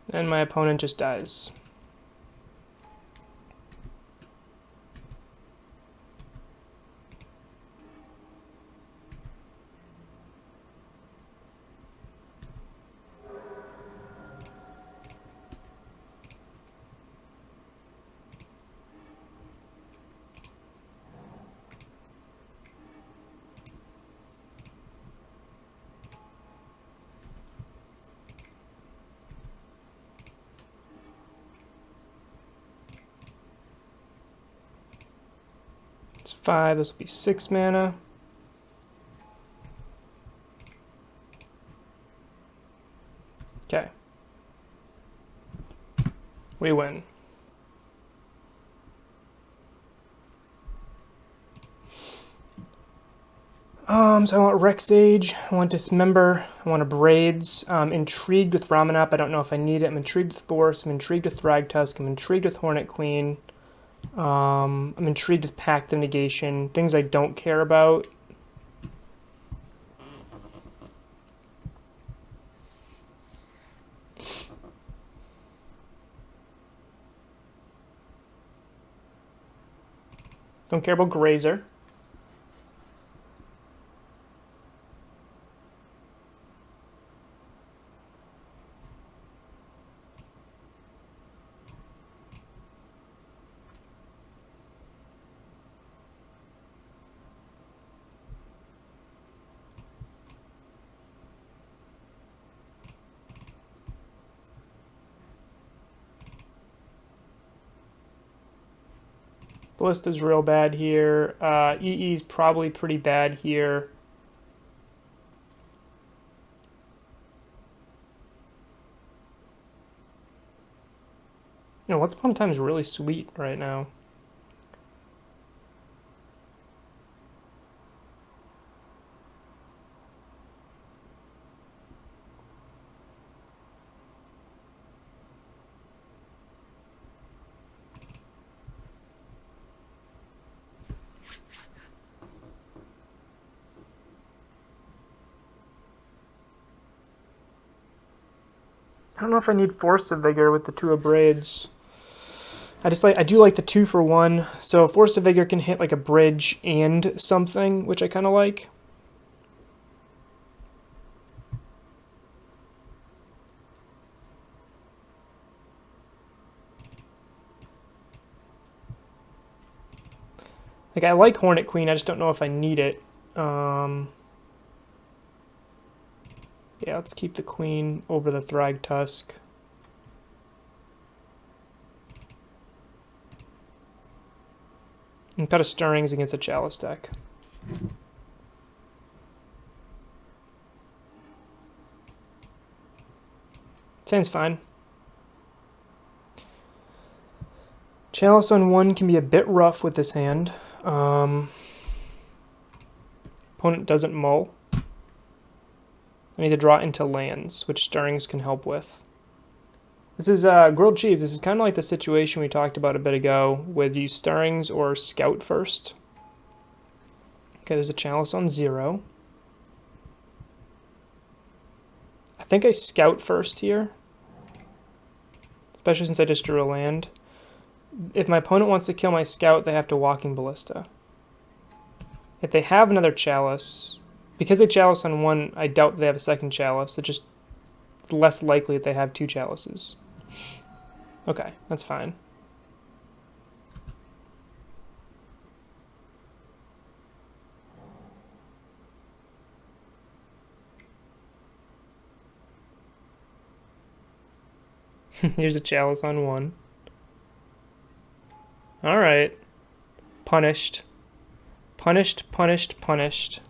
And my opponent just dies. It's 5, this will be 6 mana. Okay. We win. So I want Rexage, I want Dismember, I want a Braids. I'm intrigued with Ramanap, I don't know if I need it. I'm intrigued with Force, I'm intrigued with Thragtusk, I'm intrigued with Hornet Queen. I'm intrigued with Pact of Negation, things I don't care about. Don't care about Grazer. Ballista's real bad here. EE's probably pretty bad here. You know, Once Upon a Time is really sweet right now. I don't know if I need Force of Vigor with the 2 of Braids. I do like the 2 for 1, so Force of Vigor can hit like a bridge and something, which I kind of like. Like, I like Hornet Queen, I just don't know if I need it. Yeah, let's keep the Queen over the Thrag Tusk. And cut a Stirrings against a Chalice deck. Sounds fine. Chalice on 1 can be a bit rough with this hand. Opponent doesn't mull. I need to draw into lands, which Stirrings can help with. This is grilled cheese. This is kind of like the situation we talked about a bit ago with use Stirrings or Scout first. Okay, there's a Chalice on 0. I think I Scout first here, especially since I just drew a land. If my opponent wants to kill my Scout, they have to Walking Ballista. If they have another Chalice, because they Chalice on 1, I doubt they have a second Chalice. It's just less likely that they have 2 Chalices. Okay, that's fine. Here's a Chalice on 1. Alright. Punished. Punished, punished, punished.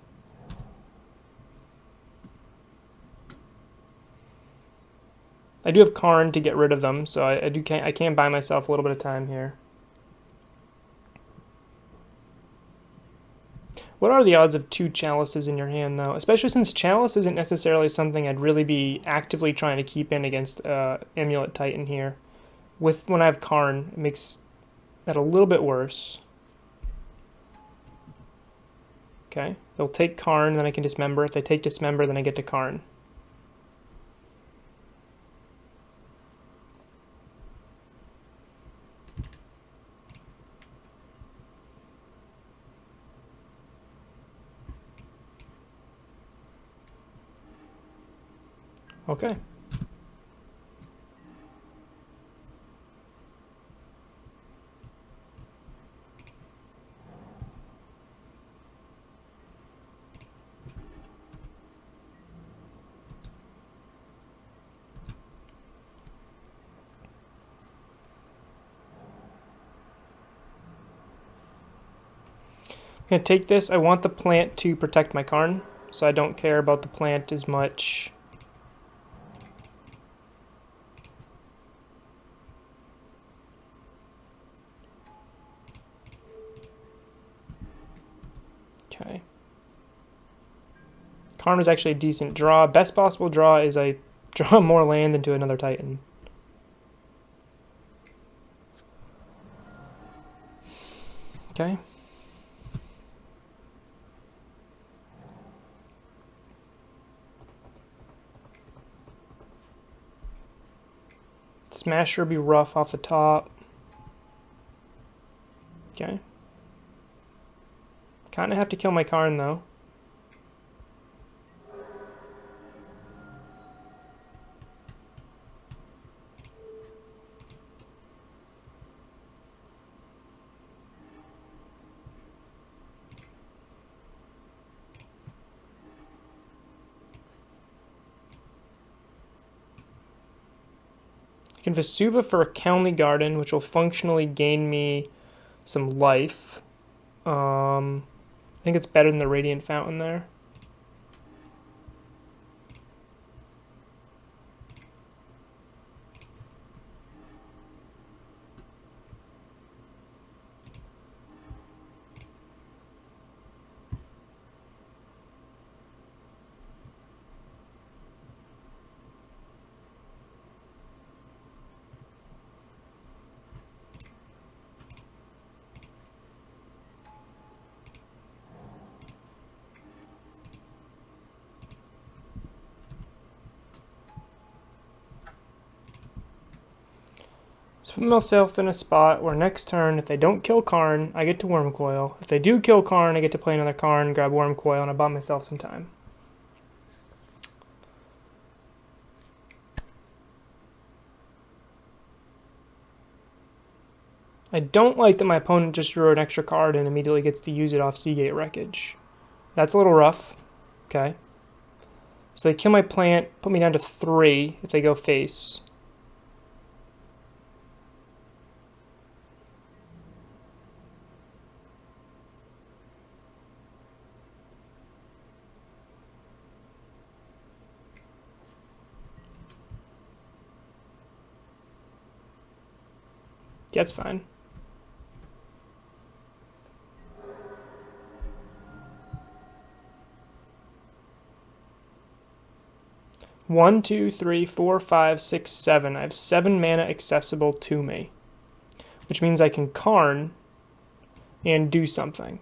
I do have Karn to get rid of them, so I can buy myself a little bit of time here. What are the odds of 2 Chalices in your hand, though? Especially since Chalice isn't necessarily something I'd really be actively trying to keep in against Amulet Titan here. When I have Karn, it makes that a little bit worse. Okay, they'll take Karn, then I can Dismember. If they take Dismember, then I get to Karn. Okay. I'm going to take this. I want the plant to protect my Karn, so I don't care about the plant as much. Okay. Karn is actually a decent draw. Best possible draw is I draw more land into another Titan. Okay. Smasher be rough off the top. Okay. Kind of have to kill my Karn, though. I can Vesuva for a County Garden, which will functionally gain me some life. I think it's better than the Radiant Fountain there. Put myself in a spot where next turn, if they don't kill Karn, I get to Wormcoil. If they do kill Karn, I get to play another Karn, grab Wormcoil, and I buy myself some time. I don't like that my opponent just drew an extra card and immediately gets to use it off Seagate Wreckage. That's a little rough. Okay. So they kill my plant, put me down to 3 if they go face. Yeah, that's fine. One, two, three, four, five, six, 7. I have 7 mana accessible to me, which means I can Karn and do something.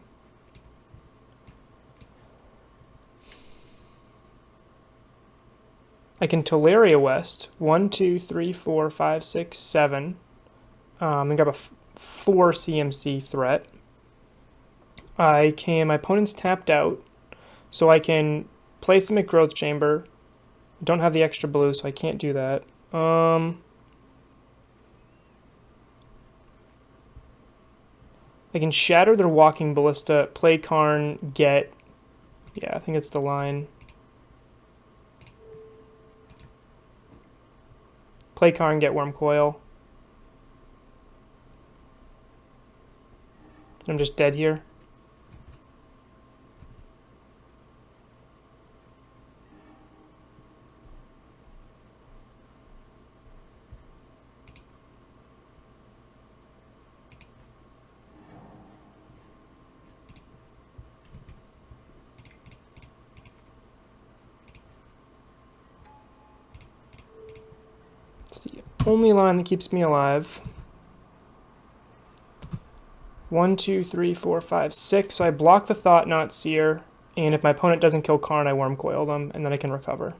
I can Teleria West. 1, 2, 3, 4, 5, 6, 7. And grab a 4 CMC threat. My opponent's tapped out, so I can place them at Growth Chamber. Don't have the extra blue, so I can't do that. I can shatter their Walking Ballista, play Karn, get... Yeah, I think it's the line. Play Karn, get Wormcoil. I'm just dead here. It's the only line that keeps me alive. 1, 2, 3, 4, 5, 6. So I block the Thought Knot Seer, and if my opponent doesn't kill Karn, I Wormcoil them, and then I can recover.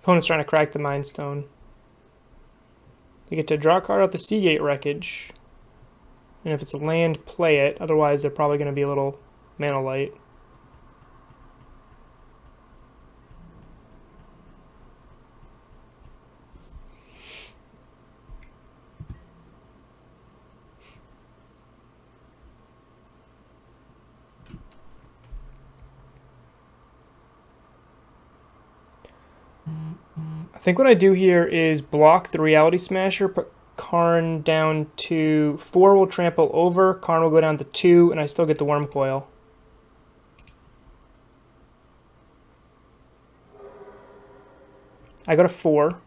Opponent's trying to crack the Mind Stone. They get to draw a card out the Seagate Wreckage. And if it's a land, play it. Otherwise, they're probably going to be a little mana light. I think what I do here is block the Reality Smasher, put Karn down to 4 will trample over, Karn will go down to 2, and I still get the Wormcoil. I go to 4.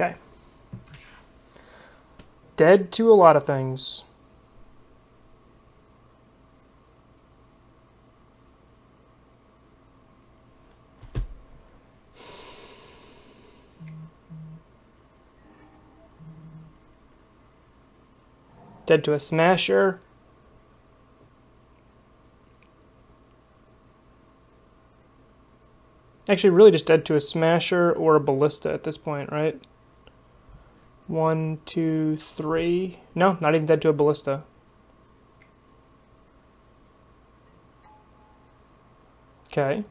Okay. Dead to a lot of things. Dead to a Smasher. Actually, really just dead to a Smasher or a Ballista at this point, right? 1, 2, 3. No, not even dead to a Ballista. Okay.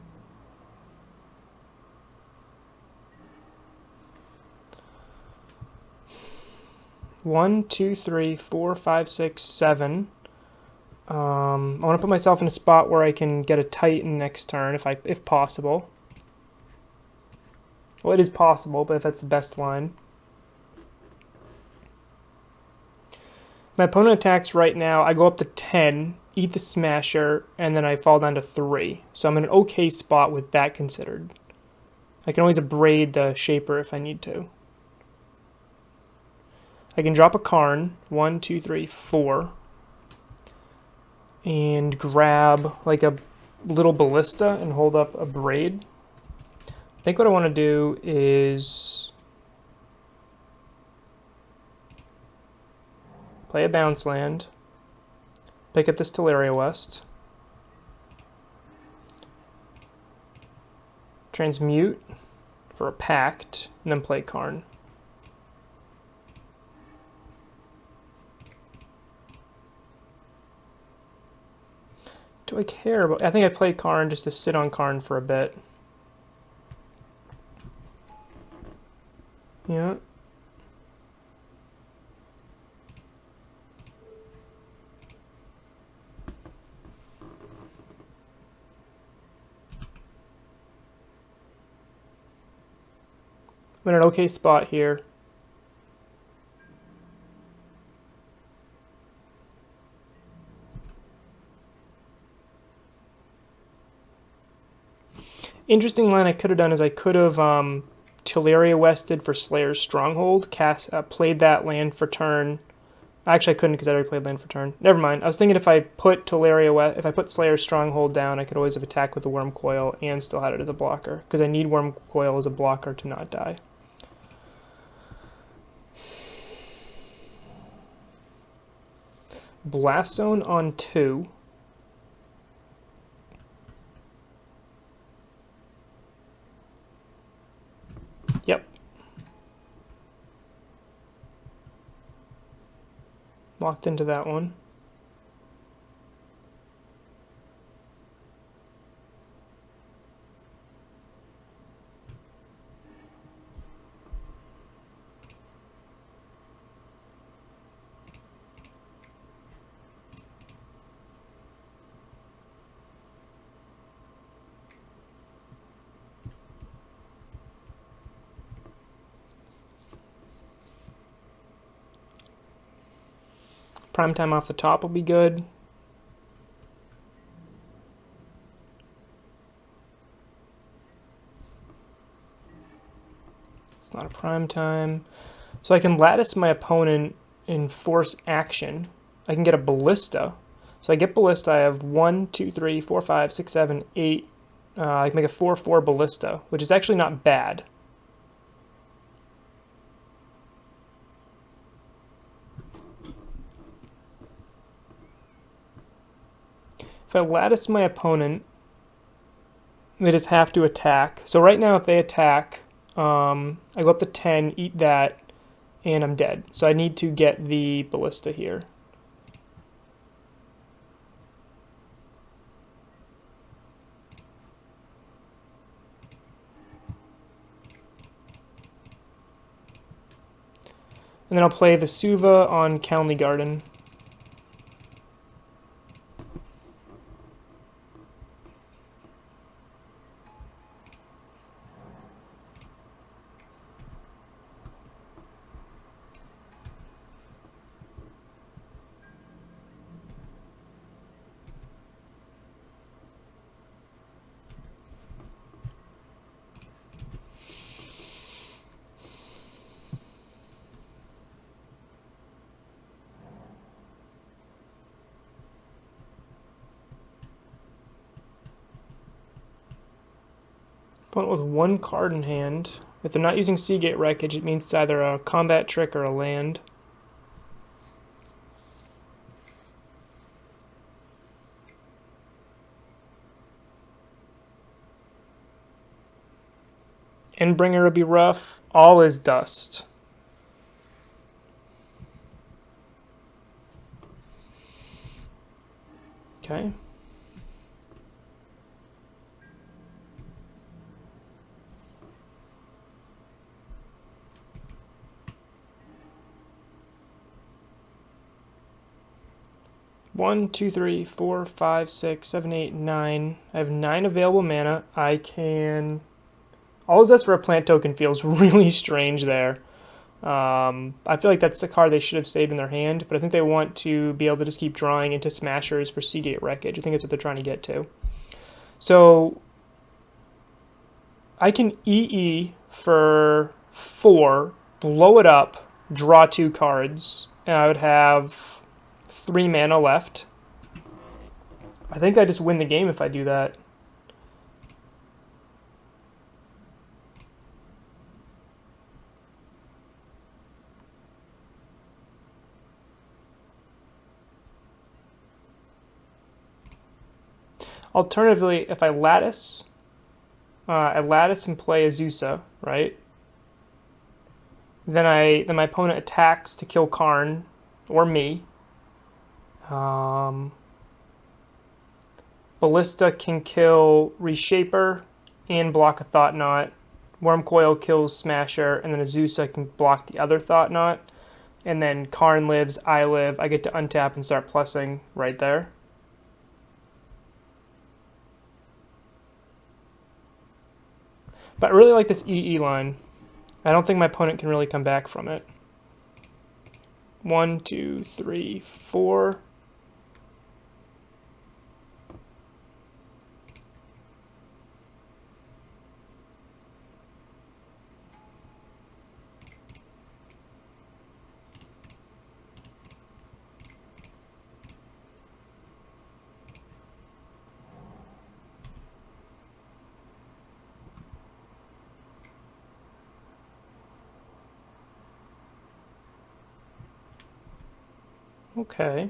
One, two, three, four, five, six, seven. I want to put myself in a spot where I can get a Titan next turn if possible. Well, it is possible, but if that's the best line. My opponent attacks right now. I go up to 10, eat the Smasher, and then I fall down to 3. So I'm in an okay spot with that considered. I can always abrade the Shaper if I need to. I can drop a Karn, 1, 2, 3, 4, and grab like a little Ballista and hold up a Braid. I think what I want to do is play a bounce land, pick up this Teleria West, transmute for a Pact, and then play Karn. Do I care about... I think I play Karn just to sit on Karn for a bit. Yeah. I'm in an okay spot here. Interesting line I could have done is I could have Teleria Wested for Slayer's Stronghold, played that land for turn. Actually, I couldn't because I already played land for turn. Never mind. I was thinking if I put if I put Slayer's Stronghold down, I could always have attacked with the Worm Coil and still had it as a blocker because I need Worm Coil as a blocker to not die. Blast Zone on 2. Yep. Locked into that one. Prime time off the top will be good. It's not a prime time. So I can lattice my opponent in force action. I can get a Ballista. So I get Ballista. I have 1, 2, 3, 4, 5, 6, 7, 8. I can make a 4/4 Ballista, which is actually not bad. If I lattice my opponent, they just have to attack. So right now if they attack, I go up to 10, eat that, and I'm dead. So I need to get the Ballista here. And then I'll play the Suva on County Garden. Opponent with 1 card in hand. If they're not using Seagate Wreckage, it means it's either a combat trick or a land. Endbringer would be rough. All is dust. Okay. One, two, three, four, five, six, seven, eight, nine. I have 9 available mana. I can... All is dust for a plant token feels really strange there. I feel like that's the card they should have saved in their hand, but I think they want to be able to just keep drawing into Smashers for Seagate Wreckage. I think that's what they're trying to get to. So I can EE for 4, blow it up, draw 2 cards, and I would have 3 mana left. I think I just win the game if I do that. Alternatively, if I lattice and play Azusa, right? Then my opponent attacks to kill Karn or me. Ballista can kill Reshaper and block a Thought Knot. Wormcoil kills Smasher, and then Azusa can block the other Thought Knot. And then Karn lives, I live. I get to untap and start plussing right there. But I really like this EE line. I don't think my opponent can really come back from it. 1, 2, 3, 4. Okay.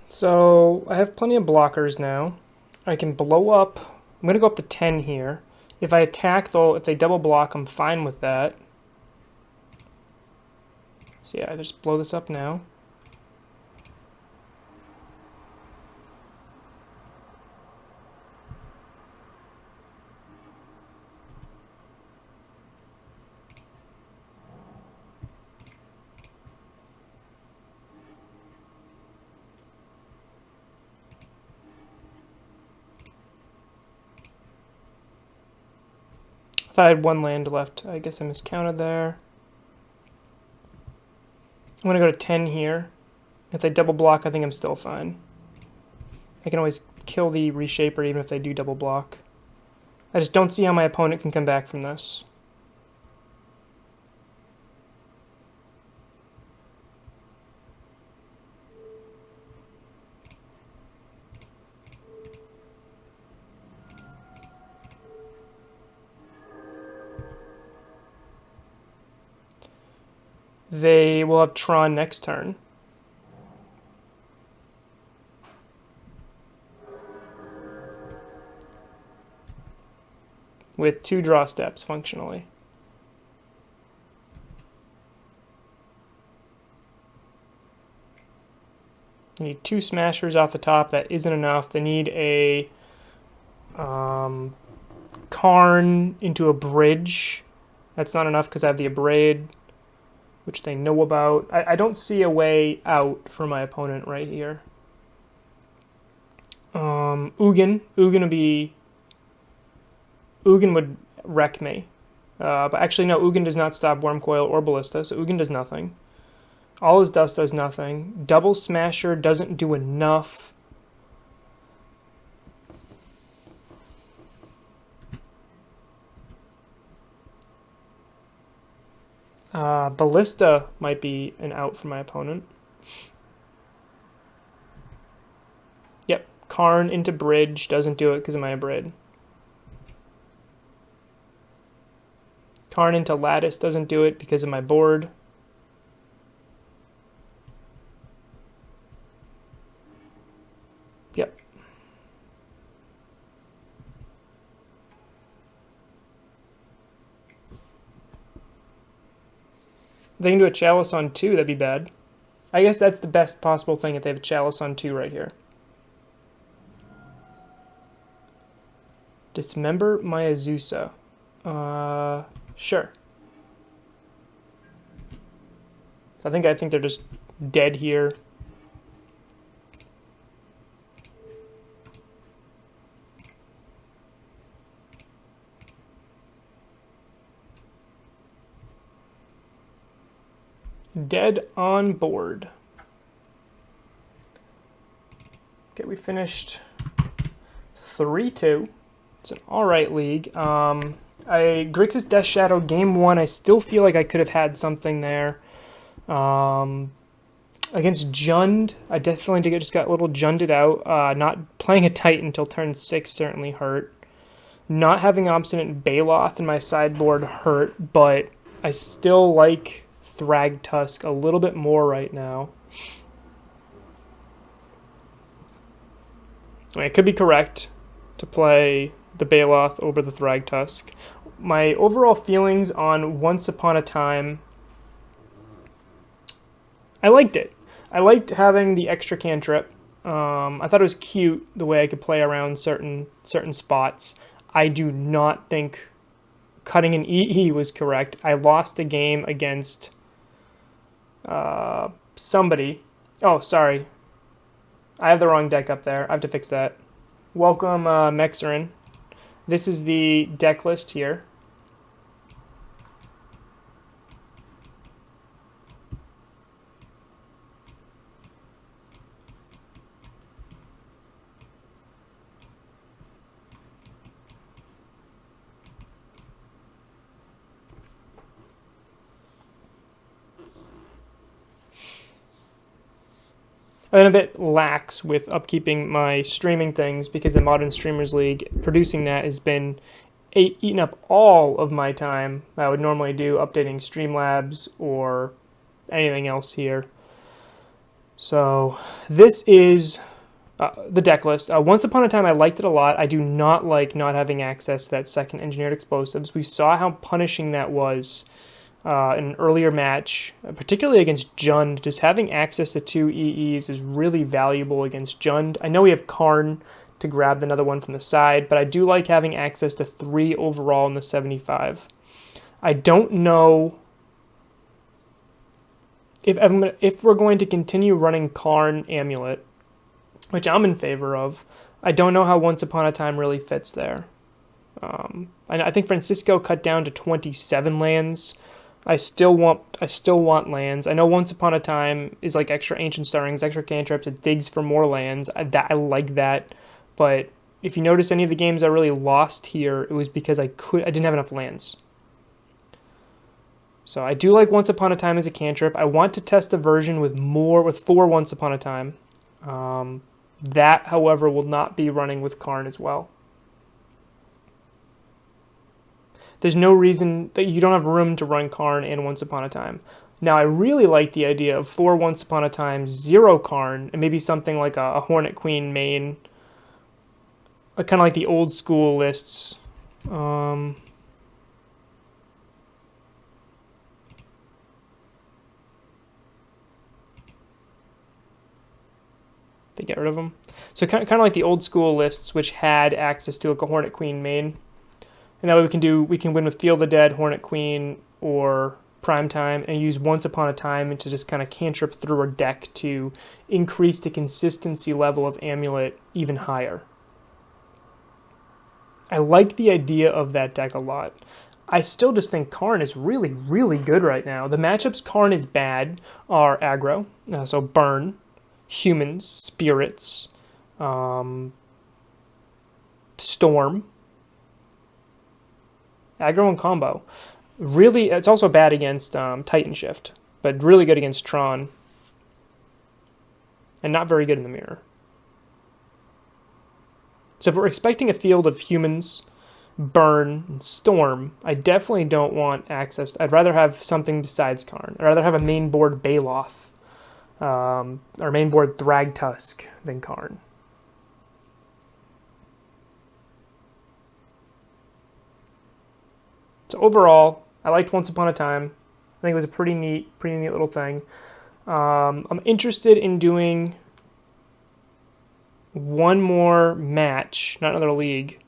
So I have plenty of blockers now. I can blow up. I'm going to go up to 10 here. If I attack, though, if they double block, I'm fine with that. So yeah, I just blow this up now. I thought I had 1 land left. I guess I miscounted there. I'm going to go to 10 here. If they double block, I think I'm still fine. I can always kill the Reshaper even if they do double block. I just don't see how my opponent can come back from this. They will have Tron next turn. With 2 draw steps, functionally. You need 2 Smashers off the top. That isn't enough. They need a Karn into a bridge. That's not enough because I have the Abrade, which they know about. I don't see a way out for my opponent right here. Ugin would wreck me. But actually, no, Ugin does not stop Wormcoil or Ballista, so Ugin does nothing. All his dust does nothing. Double Smasher doesn't do enough. Ballista might be an out for my opponent. Yep, Karn into bridge, doesn't do it because of my Abrid. Karn into lattice, doesn't do it because of my board. Yep. They can do a Chalice on 2, that'd be bad. I guess that's the best possible thing if they have a Chalice on 2 right here. Dismember my Azusa. Sure. So I think they're just dead here. Dead on board. Okay, we finished 3-2. It's an alright league. Grixis Death Shadow game 1, I still feel like I could have had something there. Against Jund, I definitely just got a little Junded out. Not playing a Titan until turn 6 certainly hurt. Not having Obstinate Baloth in my sideboard hurt, but I still like Thragtusk a little bit more right now. I mean, it could be correct to play the Baloth over the Thragtusk. My overall feelings on Once Upon a Time, I liked it. I liked having the extra cantrip. I thought it was cute the way I could play around certain spots. I do not think cutting an EE was correct. I lost a game against somebody. Oh, sorry. I have the wrong deck up there. I have to fix that. Welcome, Mexerin. This is the deck list here. I've been a bit lax with upkeeping my streaming things because the Modern Streamers League, producing that has been eaten up all of my time that I would normally do updating Streamlabs or anything else here. So this is the deck list. Once Upon a Time, I liked it a lot. I do not like not having access to that second Engineered Explosives. We saw how punishing that was in an earlier match, particularly against Jund. Just having access to 2 EEs is really valuable against Jund. I know we have Karn to grab another one from the side, but I do like having access to 3 overall in the 75. I don't know if we're going to continue running Karn Amulet, which I'm in favor of. I don't know how Once Upon a Time really fits there. I think Francisco cut down to 27 lands. I still want lands. I know Once Upon a Time is like extra Ancient Stirrings, extra cantrips. It digs for more lands. I like that. But if you notice any of the games I really lost here, it was because I didn't have enough lands. So I do like Once Upon a Time as a cantrip. I want to test a version with 4 Once Upon a Time. That, however, will not be running with Karn as well. There's no reason that you don't have room to run Karn and Once Upon a Time. Now, I really like the idea of 4 Once Upon a Time, 0 Karn, and maybe something like a Hornet Queen main. Kind of like the old school lists. They get rid of them. So kind of like the old school lists, which had access to like a Hornet Queen main. And that way we can win with Field of the Dead, Hornet Queen, or Primetime, and use Once Upon a Time to just kind of cantrip through our deck to increase the consistency level of Amulet even higher. I like the idea of that deck a lot. I still just think Karn is really, really good right now. The matchups Karn is bad are aggro, so burn, humans, spirits, storm, aggro and combo. Really, it's also bad against Titan Shift, but really good against Tron. And not very good in the mirror. So if we're expecting a field of humans, burn, and storm, I definitely don't want access. I'd rather have something besides Karn. I'd rather have a main board Baloth, or main board Thragtusk than Karn. So overall, I liked Once Upon a Time. I think it was a pretty neat little thing. I'm interested in doing one more match, not another league,